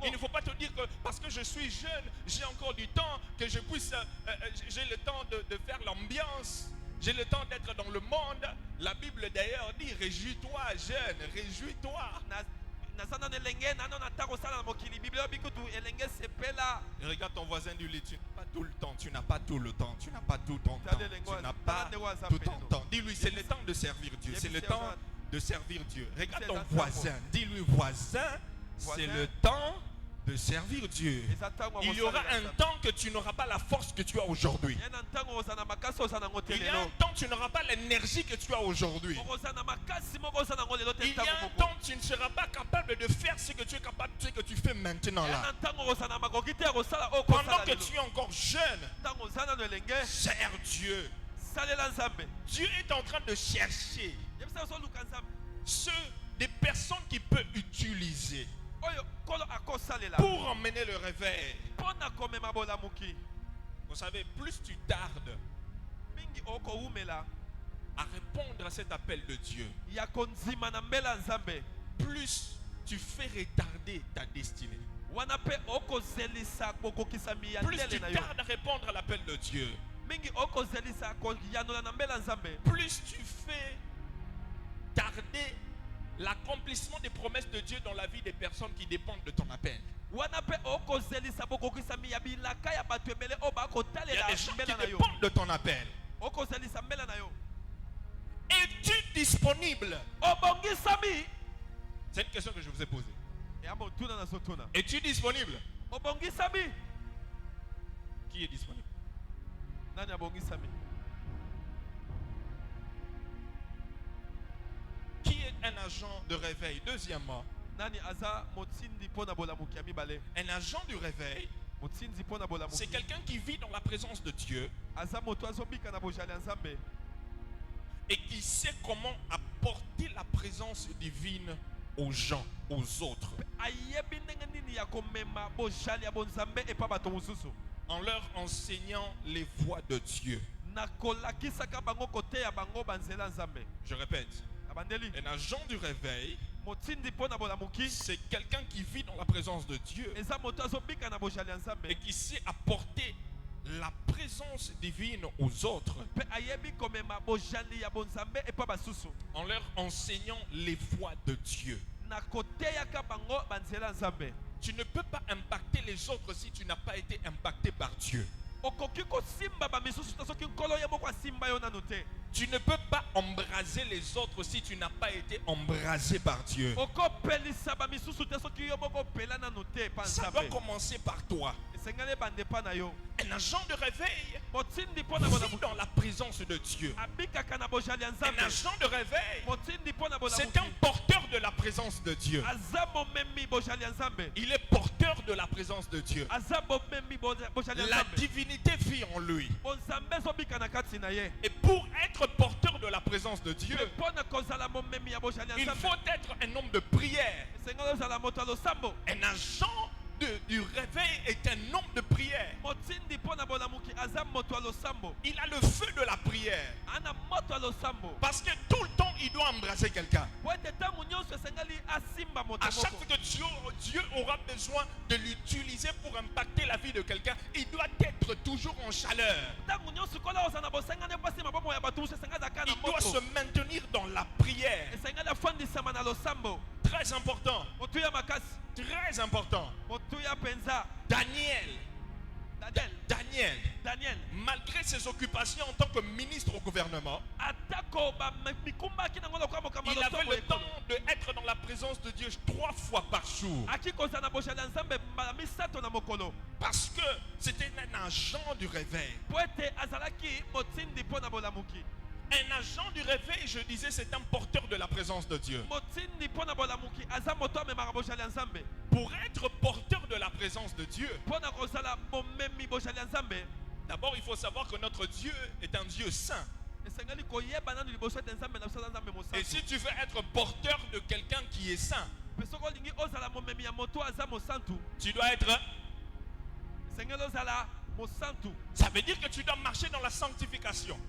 Il ne faut pas te dire que parce que je suis jeune, j'ai encore du temps, que je puisse, j'ai le temps de faire l'ambiance, j'ai le temps d'être dans le monde. La Bible d'ailleurs dit, réjouis-toi jeune, réjouis-toi. Regarde ton voisin, dis-lui, tu n'as pas tout le temps, tu n'as pas tout le temps, tu n'as pas tout ton temps, tu n'as pas tout ton temps. Dis-lui, c'est le temps de servir Dieu, c'est le temps de servir Dieu. Regarde ton voisin, dis-lui, voisin, c'est le temps de servir Dieu. Il y aura un temps que tu n'auras pas la force que tu as aujourd'hui. Il y a un temps que tu n'auras pas l'énergie que tu as aujourd'hui. Il y a un temps que tu ne seras pas capable de faire ce que tu es capable, ce que tu fais maintenant là. Pendant que tu es encore jeune, sers Dieu. Dieu est en train de chercher des personnes qui peuvent utiliser pour emmener le réveil. Vous savez, plus tu tardes à répondre à cet appel de Dieu, plus tu fais retarder ta destinée. Plus tu tardes à répondre à l'appel de Dieu, plus tu fais tarder l'accomplissement des promesses de Dieu dans la vie des personnes qui dépendent de ton appel. Il y a des gens qui dépendent de ton appel. Es-tu disponible? C'est une question que je vous ai posée. Es-tu disponible? Qui est disponible? Qui est un agent de réveil? Deuxièmement, un agent du réveil, c'est quelqu'un qui vit dans la présence de Dieu et qui sait comment apporter la présence divine aux gens, aux autres, en leur enseignant les voies de Dieu. Je répète, un agent du réveil, c'est quelqu'un qui vit dans la présence de Dieu et qui sait apporter la présence divine aux autres en leur enseignant les voies de Dieu. Tu ne peux pas impacter les autres si tu n'as pas été impacté par Dieu. Tu ne peux pas embraser les autres si tu n'as pas été embrasé par Dieu. Ça doit commencer par toi. Un agent de réveil vit dans la présence de Dieu. Un agent de réveil, c'est un porteur de la présence de Dieu. Il est porteur de la présence de Dieu. La divinité vit en lui. Et pour être porteur de la présence de Dieu, il faut être un homme de prière. Un agent du réveil est un homme de prière. Il a le feu de la prière. Parce que tout le temps il doit embrasser quelqu'un. À chaque fois que Dieu aura besoin de l'utiliser pour impacter la vie de quelqu'un, il doit être toujours en chaleur. Il doit se maintenir dans la prière. Très important. Très important. Daniel Daniel, malgré ses occupations en tant que ministre au gouvernement, il avait le temps d'être dans la présence de Dieu 3 fois par jour. Parce que c'était un agent du réveil. Un agent du réveil, je disais, c'est un porteur de la présence de Dieu. Pour être porteur de la présence de Dieu, d'abord il faut savoir que notre Dieu est un Dieu saint. Et si tu veux être porteur de quelqu'un qui est saint, tu dois être... Ça veut dire que tu dois marcher dans la sanctification.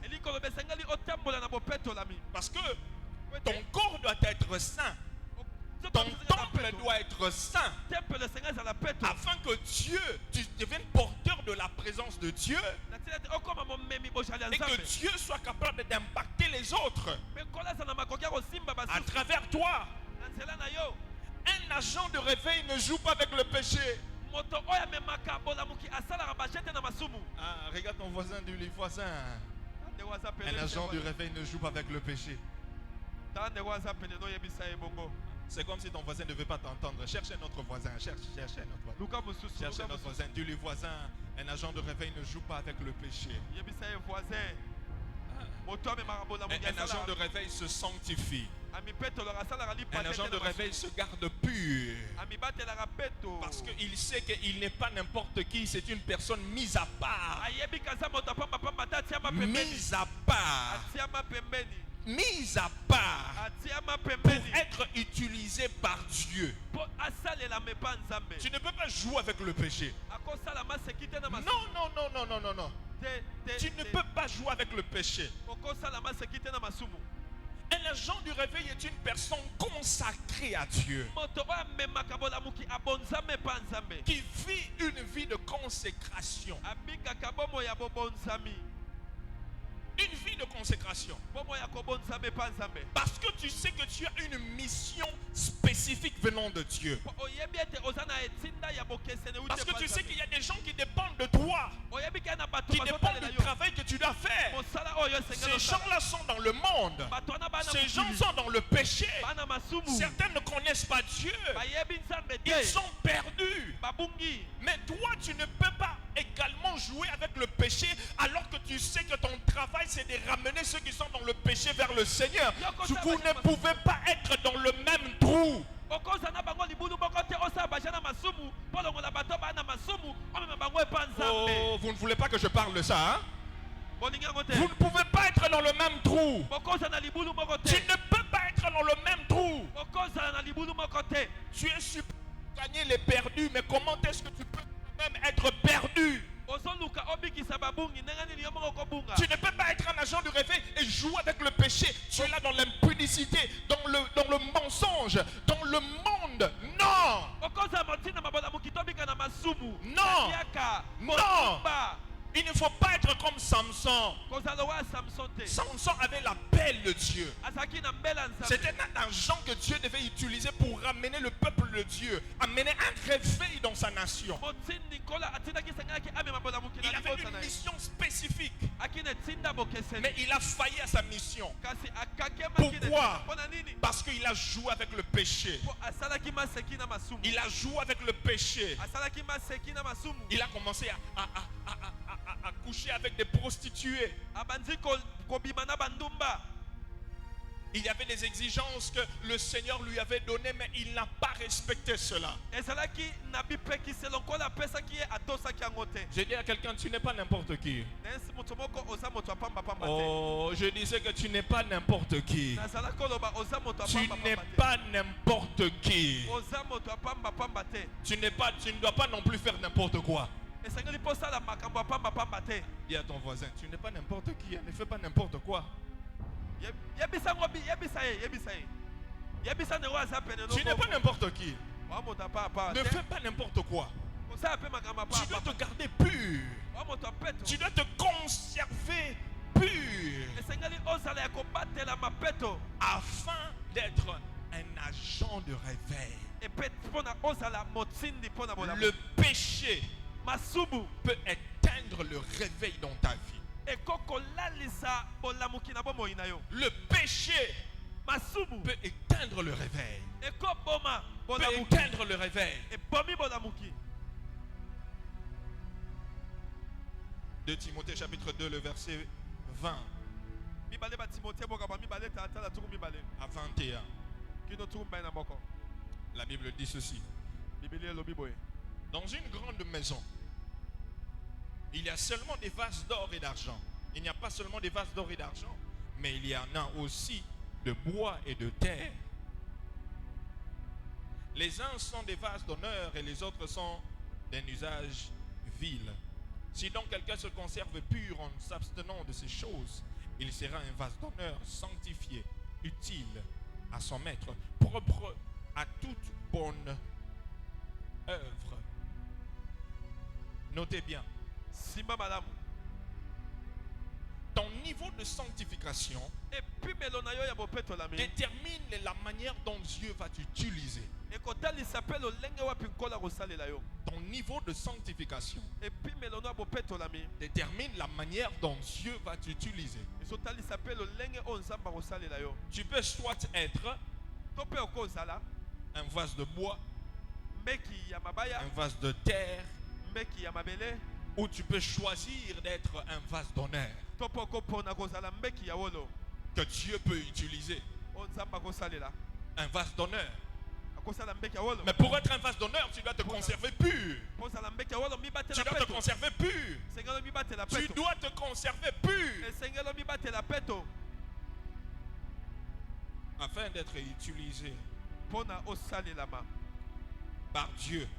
Parce que ton corps doit être saint. Ton temple doit être saint. Afin que Dieu, tu deviennes porteur de la présence de Dieu. Et que Dieu soit capable d'impacter les autres à travers toi. Un agent de réveil ne joue pas avec le péché. Ah, regarde ton voisin, dis-lui voisin. Un agent du réveil ne joue pas avec le péché. C'est comme si ton voisin ne veut pas t'entendre. Cherche un autre voisin. Cherche un autre voisin. Dis-lui voisin, un agent de réveil ne joue pas avec le péché. Un agent de réveil se sanctifie. Un agent de réveil se garde pur. Parce qu'il sait qu'il n'est pas n'importe qui. C'est une personne mise à part. Mise à part. Mise à part pour être utilisé par Dieu. Tu ne peux pas jouer avec le péché. Non. Tu ne peux pas jouer avec le péché. Un agent du réveil est une personne consacrée à Dieu, qui vit une vie de consécration. Une vie de consécration. Parce que tu sais que tu as une mission spécifique venant de Dieu. Parce que tu sais qu'il y a des gens qui dépendent de toi, qui dépendent du travail que tu dois faire. Ces gens-là sont dans le monde. Ces gens sont dans le péché. Certains ne connaissent pas Dieu. Ils sont perdus. Mais toi, tu ne peux pas également jouer avec le péché alors que tu sais que ton travail c'est de ramener ceux qui sont dans le péché vers le Seigneur. Vous ne pouvez pas être dans le même trou. Oh, vous ne voulez pas que je parle de ça, hein? Vous ne pouvez pas être dans le même trou. Tu ne peux pas être dans le même trou. Tu es supposé gagner les perdus, mais comment est-ce que tu peux même être perdu? Tu ne peux pas être un agent du réveil et jouer avec le péché. Tu es là dans l'impudicité, dans le mensonge, dans le monde. Non. Non. Il ne faut pas être comme Samson. Samson avait l'appel de Dieu. C'était un agent que Dieu devait utiliser pour ramener le peuple de Dieu, amener un réveil dans sa nation. Il avait une mission spécifique, mais il a failli à sa mission. Pourquoi? Parce qu'il a joué avec le péché. Il a joué avec le péché. Il a commencé à coucher avec des prostituées. Il y avait des exigences que le Seigneur lui avait données, mais il n'a pas respecté cela. J'ai dit à quelqu'un, tu n'es pas n'importe qui. Oh, je disais que tu n'es pas n'importe qui. Tu n'es pas n'importe qui. Tu ne dois pas non plus faire n'importe quoi. Dis à ton voisin, tu n'es pas n'importe qui, ne fais pas n'importe quoi. Tu n'es pas n'importe qui. Ne fais pas n'importe quoi. Tu dois te garder pur. Tu dois te conserver pur, afin d'être un agent de réveil. Le péché peut éteindre éteindre le réveil dans ta vie. Le péché peut éteindre le réveil. Peut éteindre le réveil. 2 Timothée chapitre 2, le verset 20 à 21. La Bible dit ceci. Dans une grande maison, il y a seulement des vases d'or et d'argent. Il n'y a pas seulement des vases d'or et d'argent, mais il y en a aussi de bois et de terre. Les uns sont des vases d'honneur et les autres sont d'un usage vil. Si donc quelqu'un se conserve pur en s'abstenant de ces choses, il sera un vase d'honneur sanctifié, utile à son maître, propre à toute bonne œuvre. Notez bien. Ton niveau de sanctification détermine la manière dont Dieu va t'utiliser. Ton niveau de sanctification détermine la manière dont Dieu va t'utiliser. Tu peux soit être un vase de bois, un vase de terre, ou tu peux choisir d'être un vase d'honneur que Dieu peut utiliser. Un vase d'honneur. Mais pour être un vase d'honneur, tu dois te conserver pur. Tu dois te conserver pur. Tu dois te conserver pur. Afin d'être utilisé par Dieu.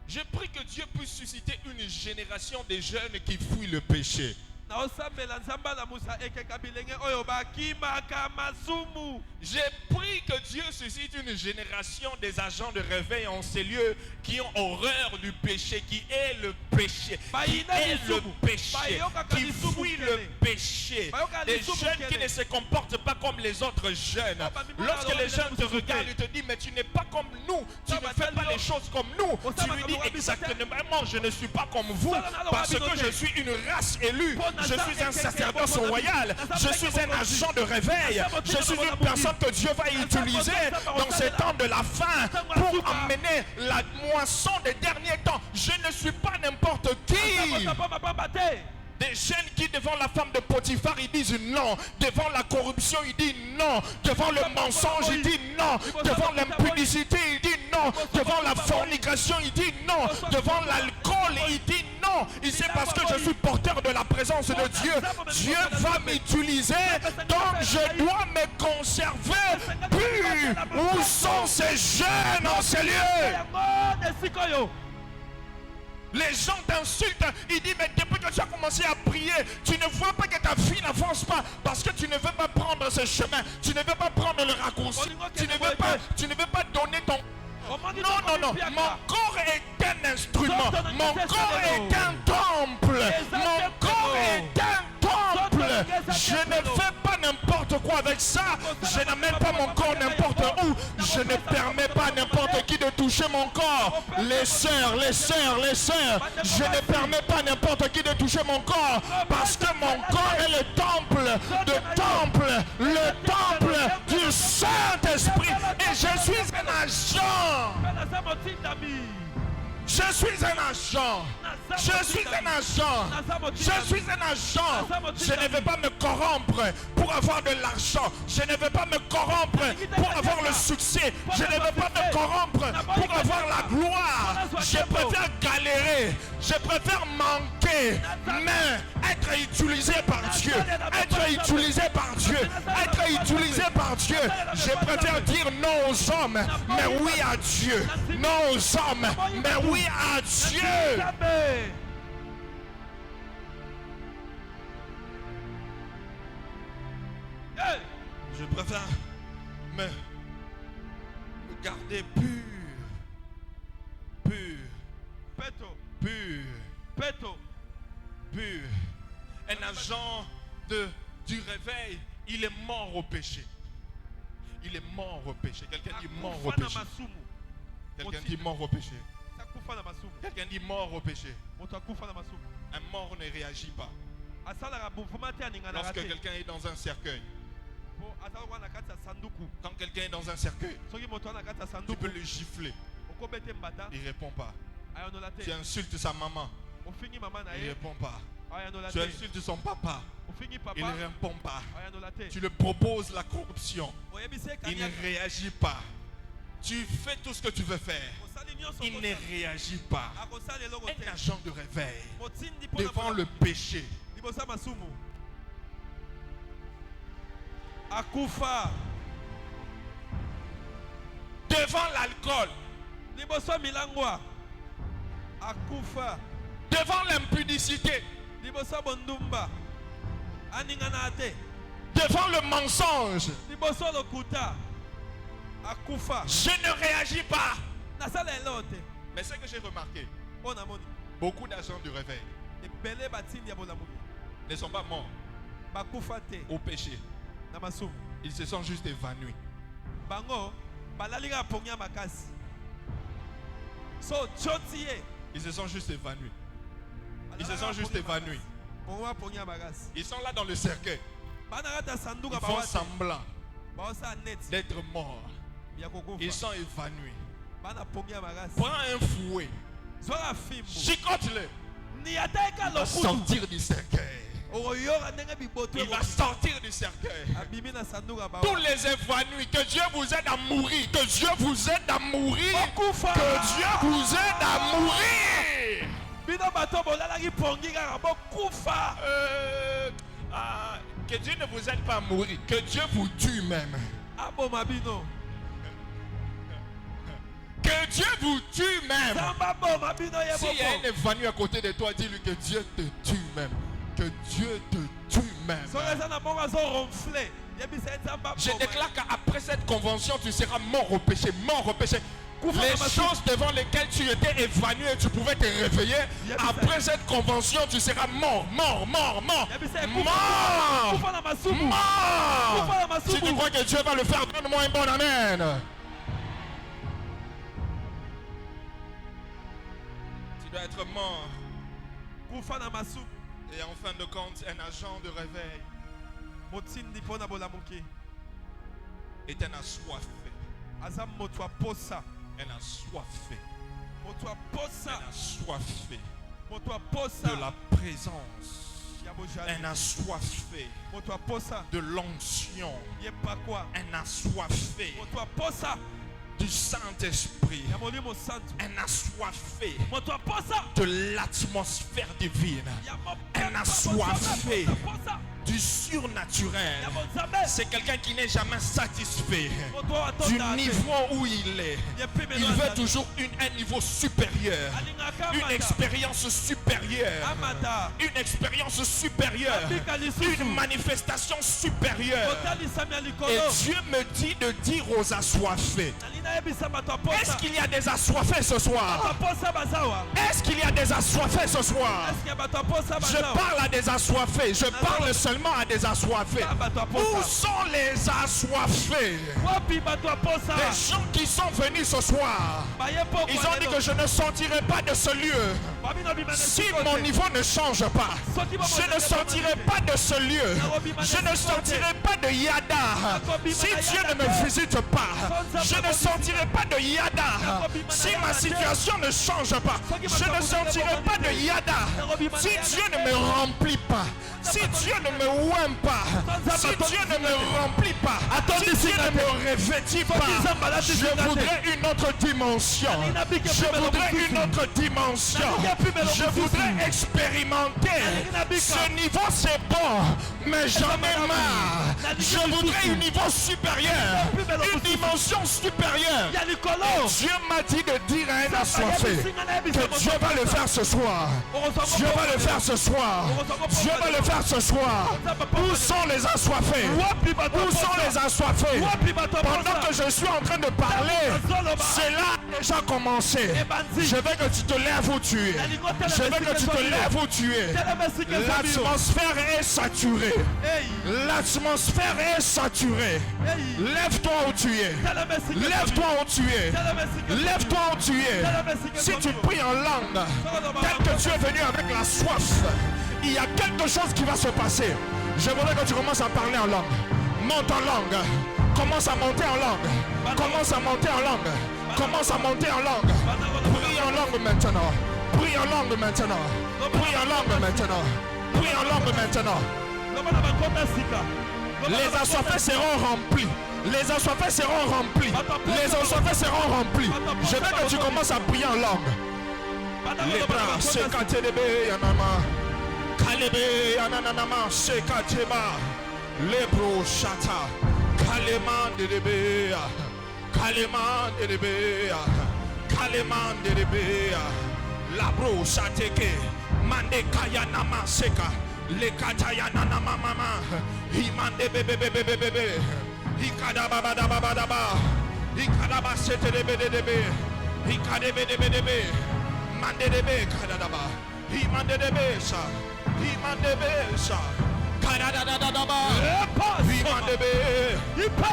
Je prie que Dieu puisse susciter une génération de jeunes qui fuient le péché. J'ai pris que Dieu suscite une génération des agents de réveil en ces lieux qui ont horreur du péché, qui est le péché, qui est le péché, qui fuit le péché. Des jeunes qui ne se comportent pas comme les autres jeunes. Lorsque les jeunes te regardent, ils te disent mais tu n'es pas comme nous, tu ne fais pas les choses comme nous. Tu lui dis exactement je ne suis pas comme vous parce que je suis une race élue. Je suis un sacerdoce royal. Je suis un agent de réveil. Je suis une personne que Dieu va utiliser dans ces temps de la fin pour amener la moisson des derniers temps. Je ne suis pas n'importe qui. Des jeunes qui devant la femme de Potiphar ils disent non, devant la corruption ils disent non, devant le mensonge ils disent non, devant l'impudicité ils disent non, devant la fornication ils disent non, devant l'alcool ils disent non. Et c'est parce que je suis porteur de la présence de Dieu. Dieu va m'utiliser, donc je dois me conserver pur. Où sont ces jeunes en ces lieux? Les gens t'insultent, ils disent mais depuis que tu as commencé à prier, tu ne vois pas que ta vie n'avance pas parce que tu ne veux pas prendre ce chemin, tu ne veux pas prendre le raccourci, tu ne veux pas donner ton... Non, mon corps est un instrument, mon corps est un temple, mon corps est un temple. Je ne fais pas n'importe quoi avec ça, je n'amène pas mon corps n'importe où, je ne permets pas à n'importe qui de toucher mon corps. Les sœurs, je ne permets pas à n'importe qui de toucher mon corps parce que mon corps est le temple du Saint-Esprit et je suis un agent. Je suis un agent. Je ne veux pas me corrompre pour avoir de l'argent. Je ne veux pas me corrompre pour avoir le succès. Je ne veux pas me corrompre pour avoir la gloire. Je préfère galérer. Je préfère manquer. Mais être utilisé par Dieu. Je préfère dire non aux hommes, mais oui à Dieu. Non aux hommes, mais oui à Dieu. Je préfère me garder pur. Un agent du réveil, il est mort au péché. Quelqu'un dit mort au péché. Quelqu'un dit mort au péché. Un mort ne réagit pas. Lorsque quelqu'un est dans un cercueil, quand quelqu'un est dans un cercueil, tu peux le gifler. Il ne répond pas. Tu insultes sa maman. Il ne répond pas. Tu insultes son papa. Il ne répond pas. Tu le proposes la corruption. Il ne réagit pas. Tu fais tout ce que tu veux faire. Il ne réagit pas. Un agent de réveil devant le péché. Akufa. Devant l'alcool. Akufa. Devant l'impudicité. Devant le mensonge. Je ne réagis pas. Mais ce que j'ai remarqué, beaucoup d'agents du réveil ne sont pas morts au péché. Ils se sont juste évanouis. Ils se sont juste évanouis. Ils se sont juste évanouis. Ils sont là dans le cercueil. Ils font semblant d'être morts. Ils sont évanouis. Prends un fouet. Chicote-le. Il va sortir du cercueil. Il va sortir du cercueil. Tous les évanouis, que Dieu vous aide à mourir. Que Dieu vous aide à mourir. Que Dieu vous aide à mourir. Que Dieu ne vous aide pas à mourir. Que Dieu vous tue même. Que Dieu vous tue même. S'il y a un évanoui à côté de toi, dis-lui que Dieu te tue même. Que Dieu te tue même. Je déclare qu'après cette convention, tu seras mort au péché. Mort au péché. Les choses devant lesquelles tu étais évanoui et tu pouvais te réveiller, après cette convention, tu seras mort, mort, mort, mort, mort, mort. Si tu crois que Dieu va le faire, donne-moi un bon amen. Tu dois être mort. Et en fin de compte, un agent de réveil est un assoiffé. Un assoiffé. Un assoiffé de la présence. Un assoiffé de l'onction. Un assoiffé du Saint-Esprit. Un assoiffé de l'atmosphère divine. Un assoiffé du surnaturel. C'est quelqu'un qui n'est jamais satisfait du niveau où il est. Il veut toujours un niveau supérieur, une expérience supérieure, une expérience supérieure, une manifestation supérieure. Et Dieu me dit de dire aux assoiffés, est-ce qu'il y a des assoiffés ce soir? Est-ce qu'il y a des assoiffés ce soir? Je parle à des assoiffés. Je parle seulement à des assoiffés. Où sont les assoiffés? Les gens qui sont venus ce soir, ils ont dit que je ne sortirai pas de ce lieu si mon niveau ne change pas. Je ne sortirai pas de ce lieu. Je ne sortirai pas de Yada si Dieu ne me visite pas. Je ne sortirai pas de Yada si ma situation ne change pas. Je ne sortirai pas de Yada si Dieu ne me remplit pas. Si Dieu ne me ouime pas, si Dieu ne me remplit pas, si Dieu ne me revêtit pas, je voudrais une autre dimension. Je voudrais une autre dimension. Je voudrais expérimenter. Ce niveau c'est bon, mais j'en ai marre. Je voudrais un niveau supérieur, une dimension supérieure. Et Dieu m'a dit de dire à un assoiffé que Dieu va le faire ce soir. Dieu va le faire ce soir. Dieu va le faire ce soir. Où sont les assoiffés? Où sont les assoiffés? Pendant que je suis en train de parler, c'est là déjà commencé. Je veux que tu te lèves où tu es. Je veux que tu te lèves où tu es. L'atmosphère est saturée. L'atmosphère est saturée. Lève-toi où tu es. Lève-toi où tu es. Lève-toi où tu es. Si tu pries en langue, tel que tu es venu avec la soif, il y a quelque chose qui va se passer. Je voudrais que tu commences à parler en langue. Monte en langue. Commence à monter en langue. Commence à monter en langue. Commence à monter en langue. Prie en langue maintenant. Prie en langue maintenant. Prie en langue maintenant. Prie en langue maintenant. Les assoiffés seront remplis. Les assoiffés seront remplis. Les assoiffés seront remplis. Je veux que tu commences à prier en langue. Les bras, c'est Katelebe Yanama. Kalebe Yananama, c'est Kateba. Les bros chata. Kaleman de Debea. Kaleman de Debea. Kaleman de Debea. La bro chateke. Mande Kayanama Seka. Le Katayanama Mama. Himande bebe bebe bebe. Hikadaba daba daba. Hikadaba sete debe debe. Hikadebe debe debe. Mande debe kadadaba. Himande debe sa. Himande debe sa. Kadadadadaba. Himande debe.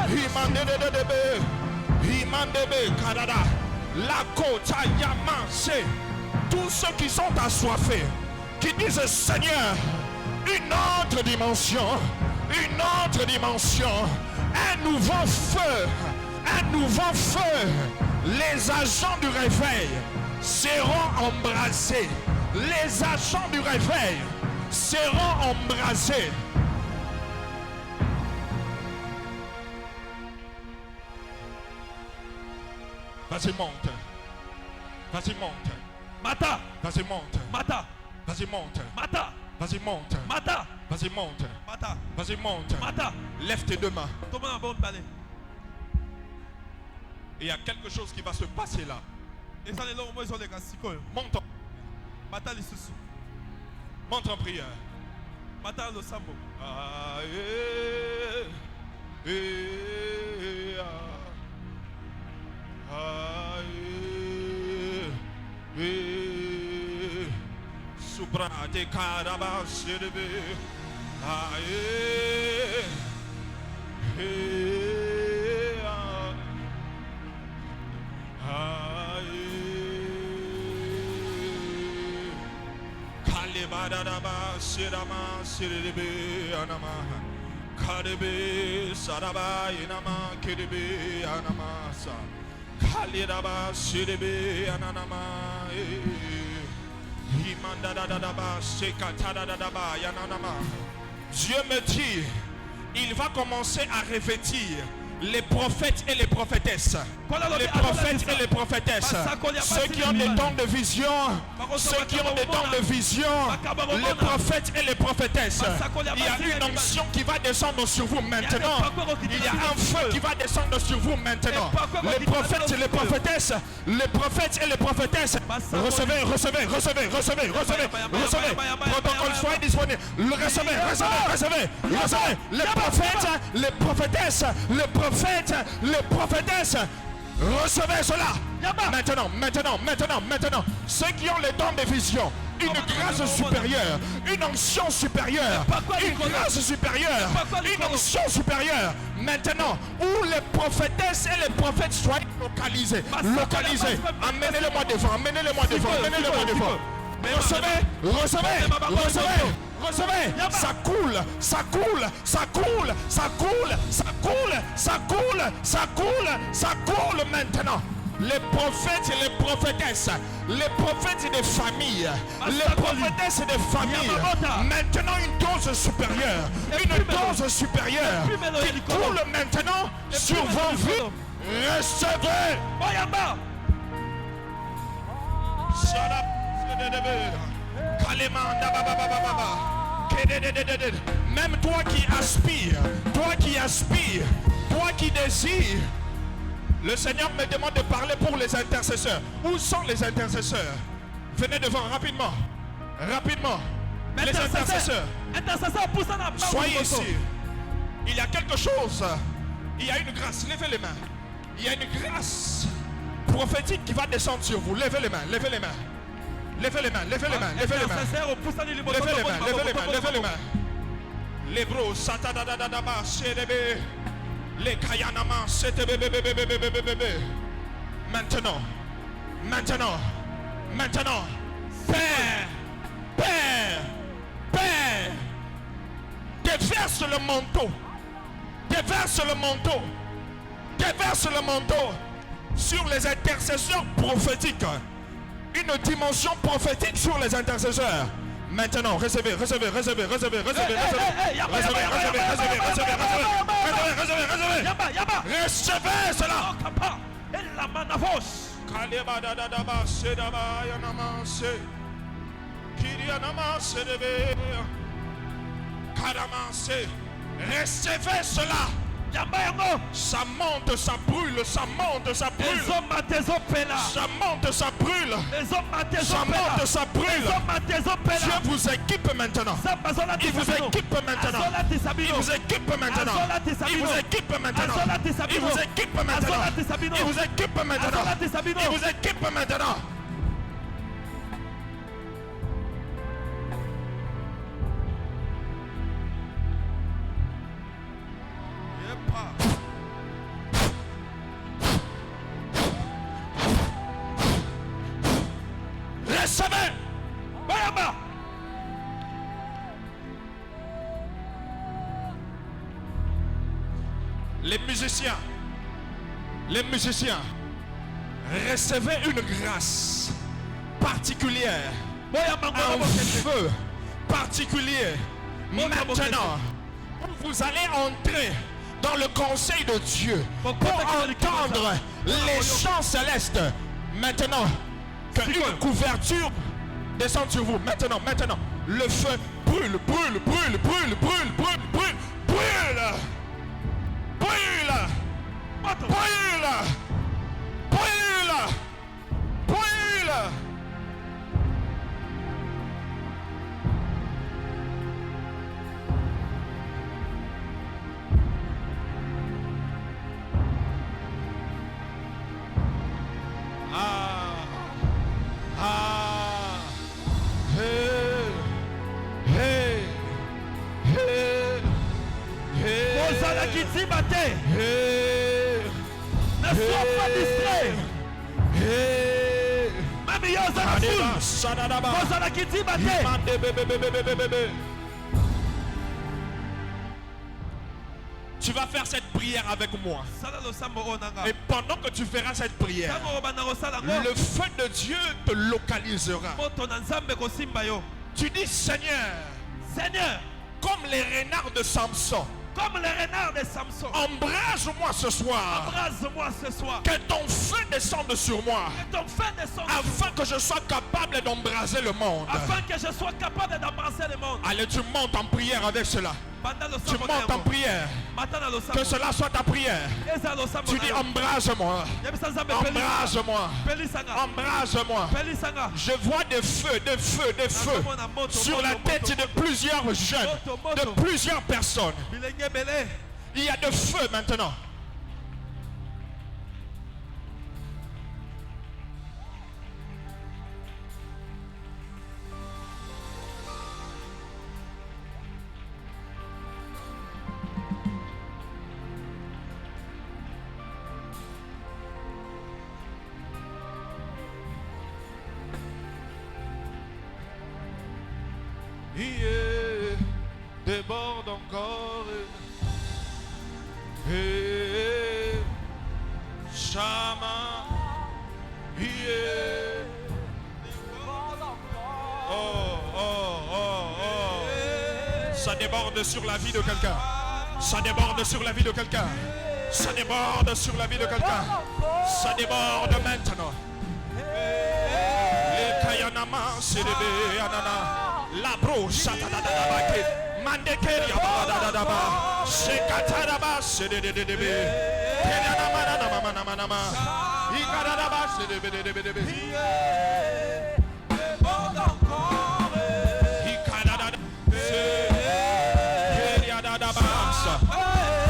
Himande debe. Himande debe kadada. La kota yamase. Tous ceux qui sont assoiffés, qui disent Seigneur, une autre dimension, un nouveau feu, les agents du réveil seront embrasés, les agents du réveil seront embrasés. Vas-y, monte. Vas-y, monte. Mata. Vas-y, monte. Mata. Vas-y, monte. Mata. Vas-y, monte. Mata. Vas-y, monte. Mata. Vas-y, monte. Mata. Lève tes deux mains. Il y a quelque chose qui va se passer là. Monte en... Monte en prière. Ah, Supra de caraba sirbe. Kalibadaba sirama sirbe anama. Karibe saraba inama kiribe anamasa. Kalidaba sirbe ananama. Dieu me dit, il va commencer à revêtir les prophètes et les prophétesses. Les prophètes et les prophétesses. Ceux qui ont des dons de vision. Ceux qui ont des dons de vision. Les prophètes et les prophétesses. Il y a une onction qui va descendre sur vous maintenant. Il y a un feu qui va descendre sur vous maintenant. Les prophètes et les prophétesses. Les prophètes et les prophétesses. Recevez, recevez, recevez, recevez, recevez, recevez. Protocole, soyez disponible. Recevez, recevez, recevez, recevez. Les prophètes, les prophétesses, les prophètes, les prophétesses. Recevez cela. Maintenant, maintenant, maintenant, maintenant. Ceux qui ont les dons de vision, une grâce supérieure, une onction supérieure, une grâce supérieure, une onction supérieure. Maintenant, où les prophétesses et les prophètes soient localisés, localisés. Amenez-le-moi devant, amenez-le-moi devant, amenez-le-moi devant. Recevez, recevez, recevez. Recevez, ça coule, ça coule, ça coule, ça coule, ça coule, ça coule, ça coule, ça coule maintenant. Les prophètes et les prophétesses, les prophètes des familles, les prophétesses des familles, maintenant une dose supérieure, qui coule maintenant sur vos vies. Recevez. Même toi qui aspires, toi qui désires, le Seigneur me demande de parler pour les intercesseurs. Où sont les intercesseurs? Venez devant rapidement, rapidement. Les intercesseurs, soyez ici. Il y a quelque chose, il y a une grâce, levez les mains. Il y a une grâce prophétique qui va descendre sur vous. Levez les mains, levez les mains. Levez les mains, levez les mains, levez les mains. Levez les mains, levez les mains, levez les mains. Les bros, satadadadaba, chédébé. Les kayanama, chédébé. Maintenant, maintenant, maintenant. Père, Père, Père. Déverse le manteau. Déverse le manteau. Déverse le manteau sur les intercesseurs prophétiques. Une dimension prophétique sur les intercesseurs. Maintenant, recevez, recevez, recevez, recevez, recevez, recevez cela. Recevez cela. Ça monte, ça brûle, ça monte, ça brûle. Ça monte, ça brûle. Ça monte, ça brûle. Dieu vous équipe maintenant. Il vous équipe maintenant. Il vous équipe maintenant. Il vous équipe maintenant. Il vous équipe maintenant. Il vous équipe maintenant. Il vous équipe maintenant. Recevez. Les musiciens, recevez une grâce particulière, un feu particulier. Maintenant, vous allez entrer dans le conseil de Dieu pour entendre les chants célestes. Maintenant, qu'une couverture descende sur vous. Maintenant, maintenant, le feu brûle, brûle, brûle, brûle, brûle, brûle, brûle, brûle, brûle, brûle, brûle, brûle. Ne sois pas distrait. Tu vas faire cette prière avec moi. Et pendant que tu feras cette prière, le feu de Dieu te localisera. Tu dis Seigneur, comme les renards de Samson. Embrase-moi ce soir. Que ton feu descende sur moi. Afin que je sois capable d'embraser le monde. Allez, tu montes en prière avec cela. Tu montes en prière. Que cela soit ta prière. Tu dis embrase-moi. Embrase-moi. Embrase-moi. Je vois des feux, des feux, des feux sur la tête de plusieurs jeunes, de plusieurs personnes. Il y a de feu maintenant. Déborde encore. Chama. Ça déborde sur la vie de quelqu'un. Ça déborde sur la vie de quelqu'un. Ça déborde sur la vie de quelqu'un. Ça déborde maintenant. Les Kayanama, c'est des Anana. La broche, Mandekeria Badadaba, Shekataraba, Sedebe, Kedanama, Ikadaba, Sedebe,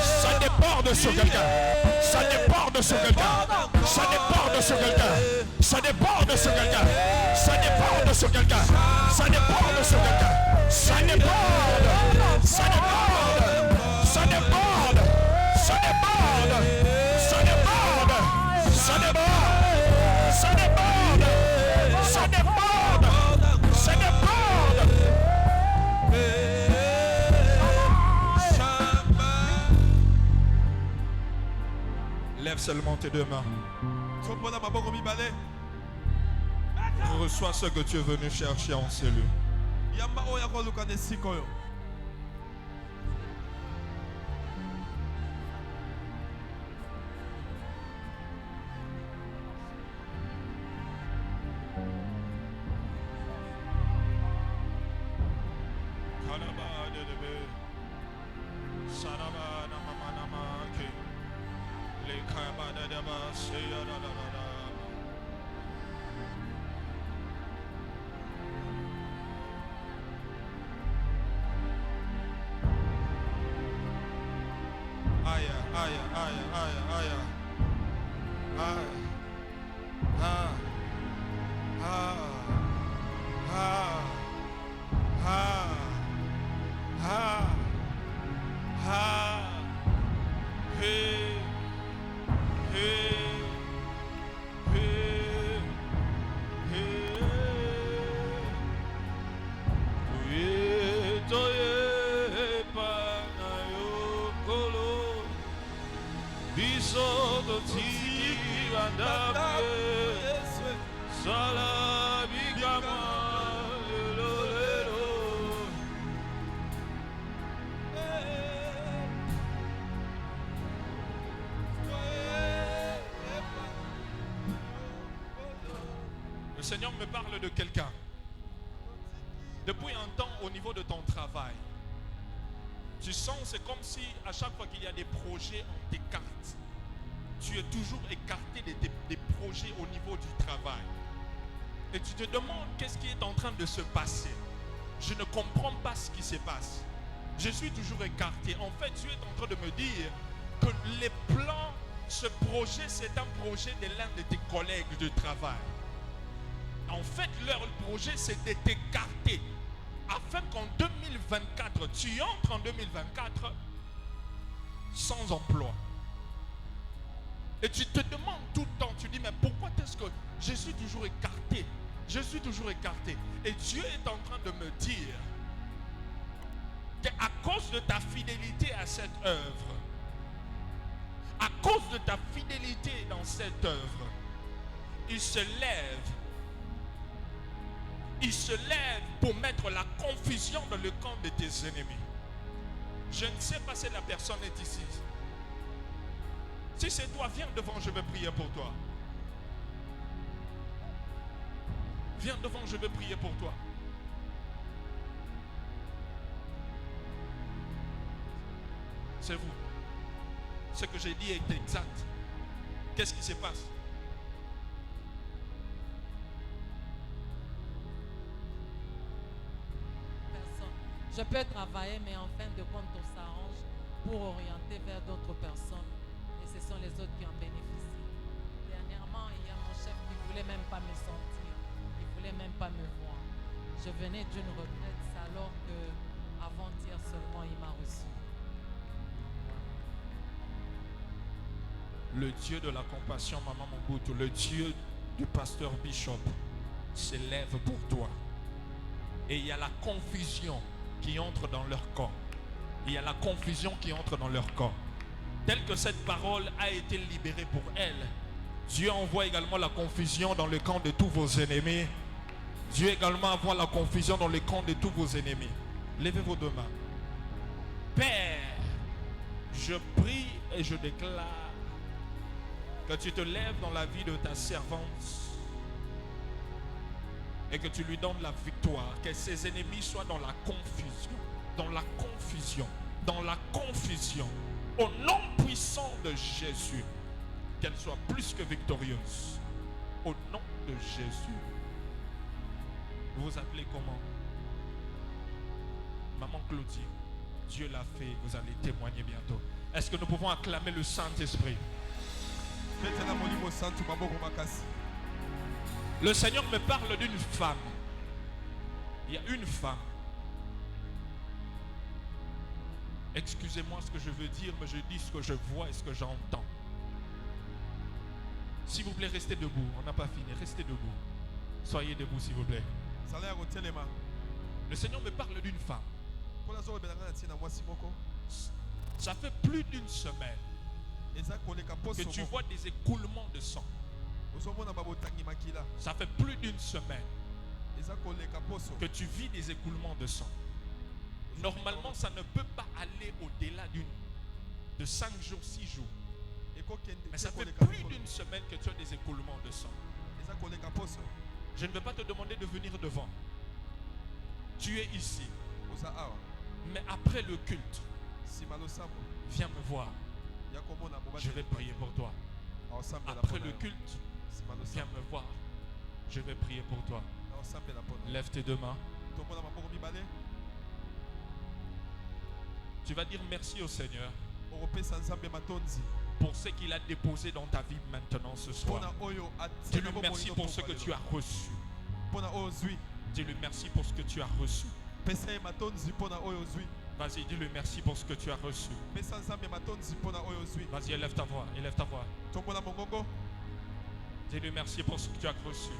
Ça déborde sur quelqu'un. Ça déborde sur quelqu'un. Ça déborde sur quelqu'un. Ça déborde sur quelqu'un. Ça déborde sur quelqu'un. Ça déborde sur quelqu'un. Ça déborde. Ça déborde. Ça déborde. Ça déborde. Ça déborde. Ça déborde. Ça déborde. Ça déborde. Ça déborde. Lève seulement tes deux mains. Reçois ce que tu es venu chercher en ces lieux. Le Seigneur me parle de quelqu'un. Depuis un temps, au niveau de ton travail, tu sens, c'est comme si à chaque fois qu'il y a des projets, on t'écarte. Tu es toujours écarté des projets au niveau du travail. Et tu te demandes qu'est-ce qui est en train de se passer. Je ne comprends pas ce qui se passe. Je suis toujours écarté. En fait, tu es en train de me dire que les plans, ce projet, c'est un projet de l'un de tes collègues de travail. En fait, leur projet, c'est de t'écarter. Afin qu'en 2024, tu entres en 2024 sans emploi. Et tu te demandes tout le temps, tu dis, mais pourquoi est-ce que je suis toujours écarté? Je suis toujours écarté. Et Dieu est en train de me dire qu'à cause de ta fidélité à cette œuvre, à cause de ta fidélité dans cette œuvre, il se lève pour mettre la confusion dans le camp de tes ennemis. Je ne sais pas si la personne est ici. Si c'est toi, viens devant, je vais prier pour toi. Viens devant, je vais prier pour toi. C'est vous. Ce que j'ai dit est exact. Qu'est-ce qui se passe? Je peux travailler, mais en fin de compte, on s'arrange pour orienter vers d'autres personnes. Et ce sont les autres qui en bénéficient. Dernièrement, il y a mon chef qui ne voulait même pas me sentir. Il ne voulait même pas me voir. Je venais d'une retraite, alors que avant-hier seulement, il m'a reçu. Le Dieu de la compassion, Maman Mobutu, le Dieu du pasteur Bishop s'élève pour toi. Et il y a la confusion qui entre dans leur corps. Il y a la confusion qui entre dans leur corps. Telle que cette parole a été libérée pour elle, Dieu envoie également la confusion dans le camp de tous vos ennemis. Dieu également envoie la confusion dans le camp de tous vos ennemis. Levez vos deux mains. Père, je prie et je déclare que tu te lèves dans la vie de ta servante et que tu lui donnes la victoire, que ses ennemis soient dans la confusion, dans la confusion, dans la confusion. Au nom puissant de Jésus, qu'elle soit plus que victorieuse. Au nom de Jésus. Vous vous appelez comment? Maman Claudie. Dieu l'a fait, vous allez témoigner bientôt. Est-ce que nous pouvons acclamer le Saint-Esprit? Le Seigneur me parle d'une femme. Il y a une femme. Excusez-moi ce que je veux dire, mais je dis ce que je vois et ce que j'entends. S'il vous plaît, restez debout. On n'a pas fini. Restez debout. Soyez debout, s'il vous plaît. Le Seigneur me parle d'une femme. Ça fait plus d'une semaine que tu vois des écoulements de sang. Ça fait plus d'une semaine que tu vis des écoulements de sang. Normalement, ça ne peut pas aller au-delà de 5 jours, 6 jours. Mais ça fait plus d'une semaine que tu as des écoulements de sang. Je ne vais pas te demander de venir devant. Tu es ici. Mais après le culte, viens me voir. Je vais prier pour toi. Après le culte, viens me voir. Je vais prier pour toi. Lève tes deux mains. Tu vas dire merci au Seigneur pour ce qu'il a déposé dans ta vie maintenant ce soir. Dis-lui merci pour ce que tu as reçu. Dis-lui merci pour ce que tu as reçu. Vas-y, dis-lui merci pour ce que tu as reçu. Vas-y, élève ta voix, élève ta voix. Dis-lui merci pour ce que tu as reçu.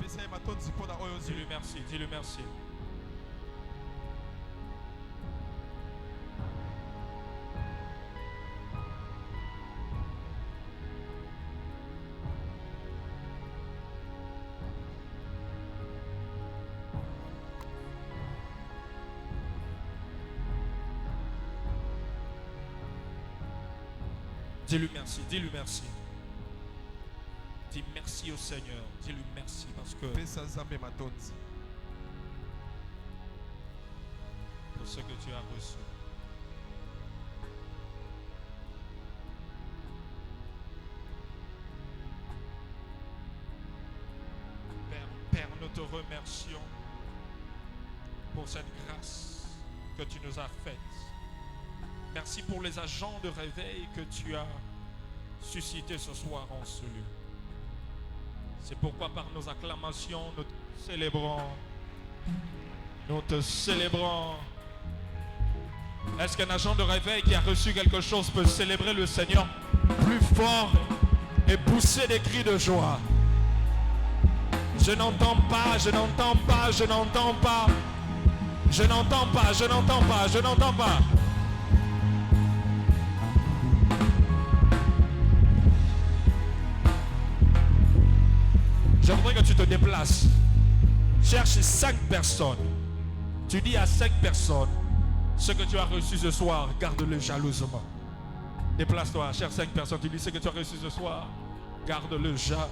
Dis-lui merci, dis-lui merci. Dis-lui merci, dis-lui merci. Dis merci au Seigneur. Dis-lui merci parce que pour ce que tu as reçu. Père, nous te remercions pour cette grâce que tu nous as faite. Merci pour les agents de réveil que tu as suscités ce soir en ce lieu. C'est pourquoi par nos acclamations, nous te célébrons. Nous te célébrons. Est-ce qu'un agent de réveil qui a reçu quelque chose peut célébrer le Seigneur plus fort et pousser des cris de joie? Je n'entends pas, je n'entends pas, je n'entends pas. Je n'entends pas, je n'entends pas, je n'entends pas. Je voudrais que tu te déplaces. Cherche 5 personnes. Tu dis à 5 personnes, ce que tu as reçu ce soir, garde-le jalousement. Déplace-toi, cherche 5 personnes. Tu dis ce que tu as reçu ce soir, garde-le jalousement.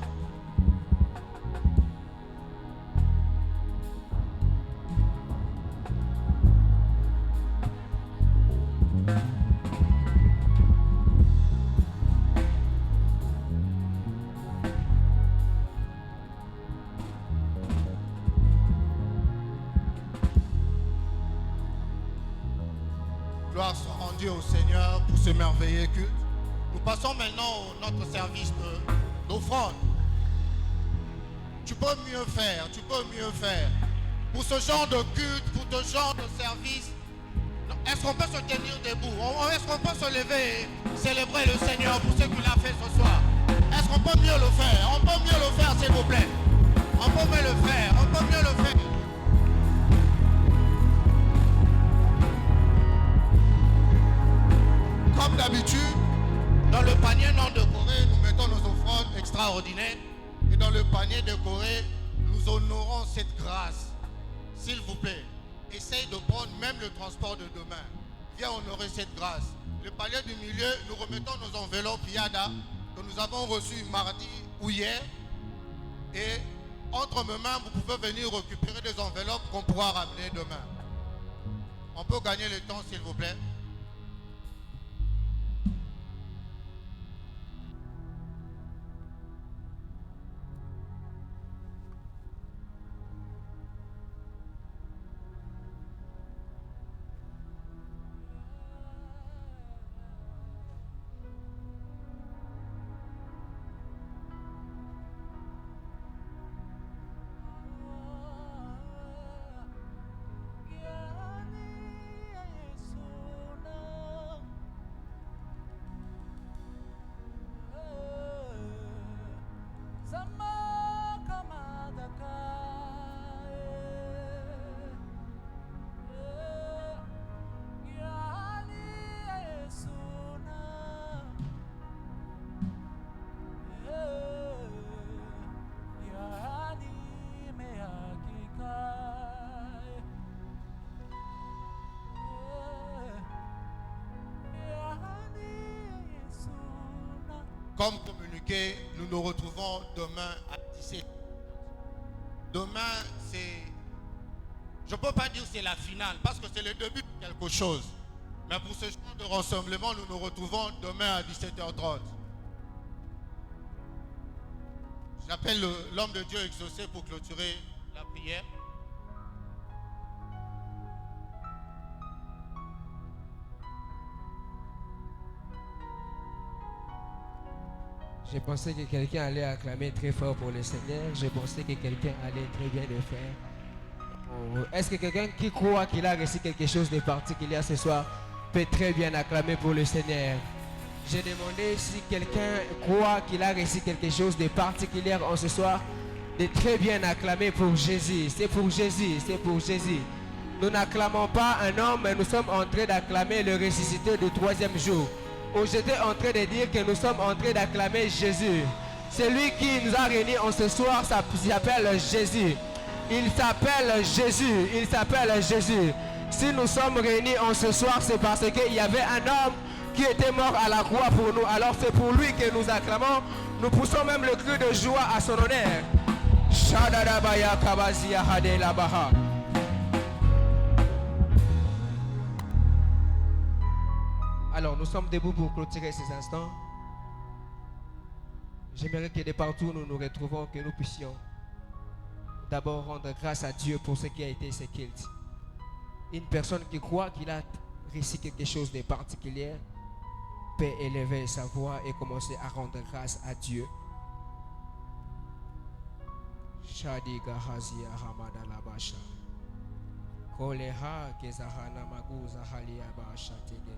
Gloire soit rendue au Seigneur pour ce merveilleux culte. Nous passons maintenant à notre service d'offrande. Tu peux mieux faire, tu peux mieux faire. Pour ce genre de culte, pour ce genre de service, est-ce qu'on peut se tenir debout? Est-ce qu'on peut se lever et célébrer le Seigneur pour ce qu'il a fait ce soir? Est-ce qu'on peut mieux le faire? On peut mieux le faire, s'il vous plaît. On peut mieux le faire, on peut mieux le faire. Comme d'habitude, dans le panier non décoré, nous mettons nos offrandes extraordinaires. Et dans le panier décoré, nous honorons cette grâce. S'il vous plaît, essaye de prendre même le transport de demain. Viens honorer cette grâce. Le panier du milieu, nous remettons nos enveloppes Yada que nous avons reçues mardi ou hier. Et entre mes mains, vous pouvez venir récupérer des enveloppes qu'on pourra ramener demain. On peut gagner le temps, s'il vous plaît. que nous nous retrouvons demain à 17h. Demain, je ne peux pas dire que c'est la finale, parce que c'est le début de quelque chose. Mais pour ce genre de rassemblement, nous nous retrouvons demain à 17h30. J'appelle l'homme de Dieu exaucé pour clôturer la prière. J'ai pensé que quelqu'un allait acclamer très fort pour le Seigneur. J'ai pensé que quelqu'un allait très bien le faire. Est-ce que quelqu'un qui croit qu'il a reçu quelque chose de particulier ce soir peut très bien acclamer pour le Seigneur? J'ai demandé si quelqu'un croit qu'il a reçu quelque chose de particulier en ce soir, de très bien acclamer pour Jésus. C'est pour Jésus, c'est pour Jésus. Nous n'acclamons pas un homme, mais nous sommes en train d'acclamer le ressuscité du 3e jour. J'étais en train de dire que nous sommes en train d'acclamer Jésus. Celui qui nous a réunis en ce soir s'appelle Jésus. Il s'appelle Jésus. Il s'appelle Jésus. Si nous sommes réunis en ce soir, c'est parce qu'il y avait un homme qui était mort à la croix pour nous. Alors c'est pour lui que nous acclamons. Nous poussons même le cri de joie à son honneur. Shadadabaya kabazia hade labaha. Alors, nous sommes debout pour clôturer ces instants. J'aimerais que de partout où nous nous retrouvons, que nous puissions d'abord rendre grâce à Dieu pour ce qui a été ce culte. Une personne qui croit qu'il a réussi quelque chose de particulier peut élever sa voix et commencer à rendre grâce à Dieu. Shadi Gahazia Hamada Labasha. Koleha Kezahana Maguza Haliabasha Tege.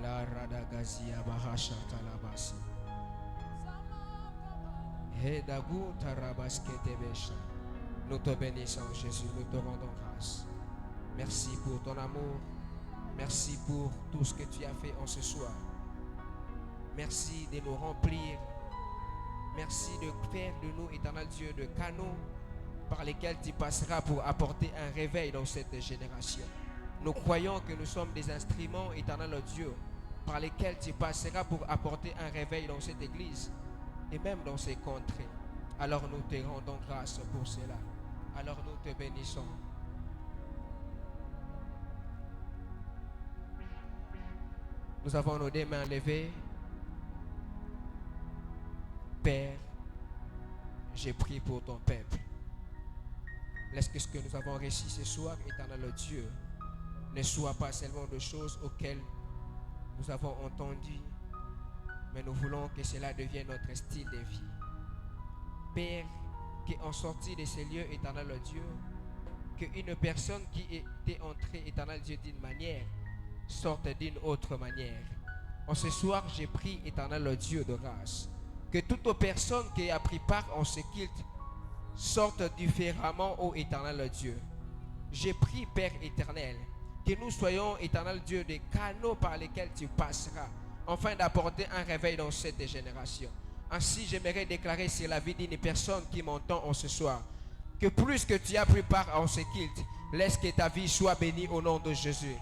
La radagazia bahasha talabasi. Hedagu tarabasketebesha. Nous te bénissons, Jésus, nous te rendons grâce. Merci pour ton amour. Merci pour tout ce que tu as fait en ce soir. Merci de nous remplir. Merci de faire de nous, éternel Dieu, de canaux par lesquels tu passeras pour apporter un réveil dans cette génération. Nous croyons que nous sommes des instruments, éternel Dieu, par lesquels tu passeras pour apporter un réveil dans cette église et même dans ces contrées. Alors nous te rendons grâce pour cela. Alors nous te bénissons. Nous avons nos deux mains levées. Père, j'ai prié pour ton peuple. Laisse que ce que nous avons reçu ce soir, éternel Dieu, ne soit pas seulement de choses auxquelles nous avons entendu, mais nous voulons que cela devienne notre style de vie. Père, qu'en sortie de ces lieux, éternel Dieu, qu'une personne qui était entrée, éternel Dieu, d'une manière, sorte d'une autre manière. En ce soir, j'ai prié, éternel Dieu de grâce, que toute personne qui a pris part en ce culte sorte différemment, ô éternel Dieu. J'ai prié, Père éternel, que nous soyons, éternel Dieu, des canaux par lesquels tu passeras, afin d'apporter un réveil dans cette génération. Ainsi, j'aimerais déclarer sur la vie d'une personne qui m'entend en ce soir, que plus que tu as pris part en ce culte, laisse que ta vie soit bénie au nom de Jésus.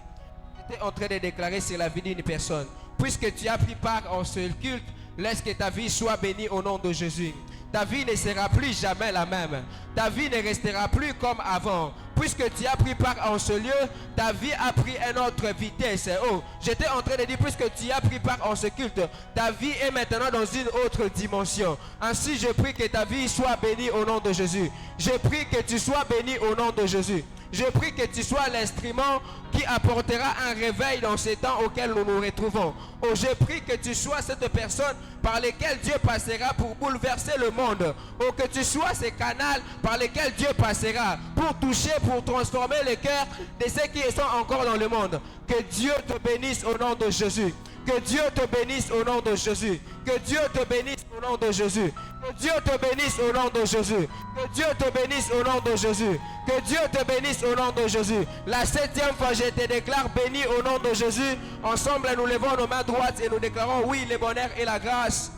J'étais en train de déclarer sur la vie d'une personne, puisque tu as pris part en ce culte, laisse que ta vie soit bénie au nom de Jésus. Ta vie ne sera plus jamais la même. Ta vie ne restera plus comme avant. Puisque tu as pris part en ce lieu, ta vie a pris une autre vitesse. Oh, j'étais en train de dire, puisque tu as pris part en ce culte, ta vie est maintenant dans une autre dimension. Ainsi, je prie que ta vie soit bénie au nom de Jésus. Je prie que tu sois béni au nom de Jésus. Je prie que tu sois l'instrument qui apportera un réveil dans ces temps auxquels nous nous retrouvons. Oh, je prie que tu sois cette personne par laquelle Dieu passera pour bouleverser le monde. Oh, que tu sois ce canal par lequel Dieu passera pour toucher, pour transformer les cœurs de ceux qui sont encore dans le monde. Que Dieu te bénisse au nom de Jésus. Que Dieu te bénisse au nom de Jésus. Que Dieu te bénisse au nom de Jésus. Que Dieu te bénisse au nom de Jésus. Que Dieu te bénisse au nom de Jésus. Que Dieu te bénisse au nom de Jésus. La 7e fois, je te déclare béni au nom de Jésus. Ensemble, nous levons nos mains droites et nous déclarons oui, le bonheur et la grâce.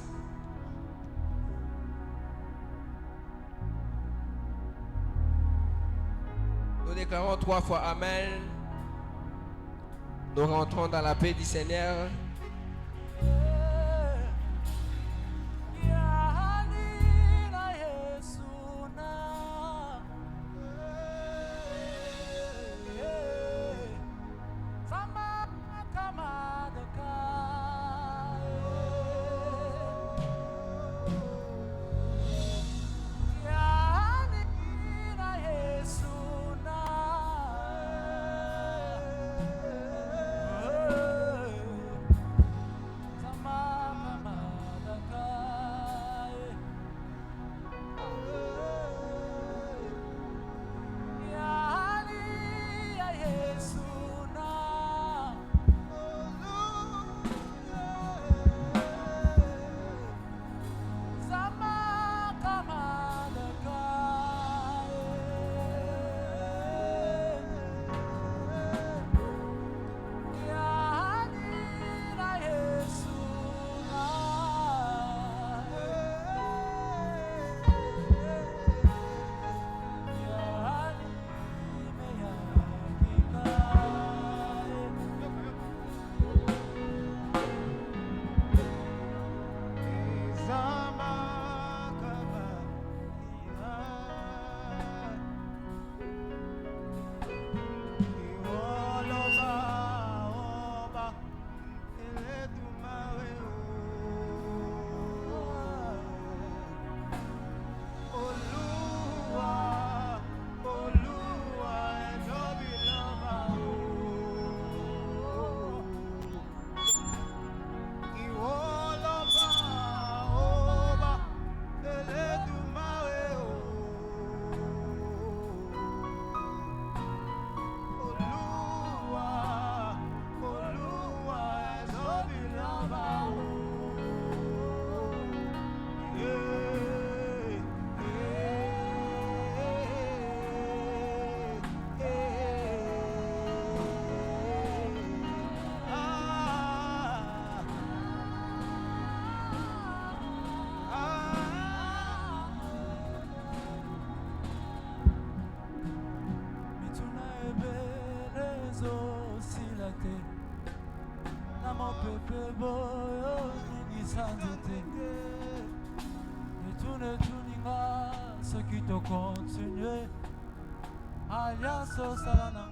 Nous déclarons 3 fois Amen. Nous rentrons dans la paix du Seigneur. mon peuple boyo nini sanzete Netune tuninga ce qui te continue Alliance salana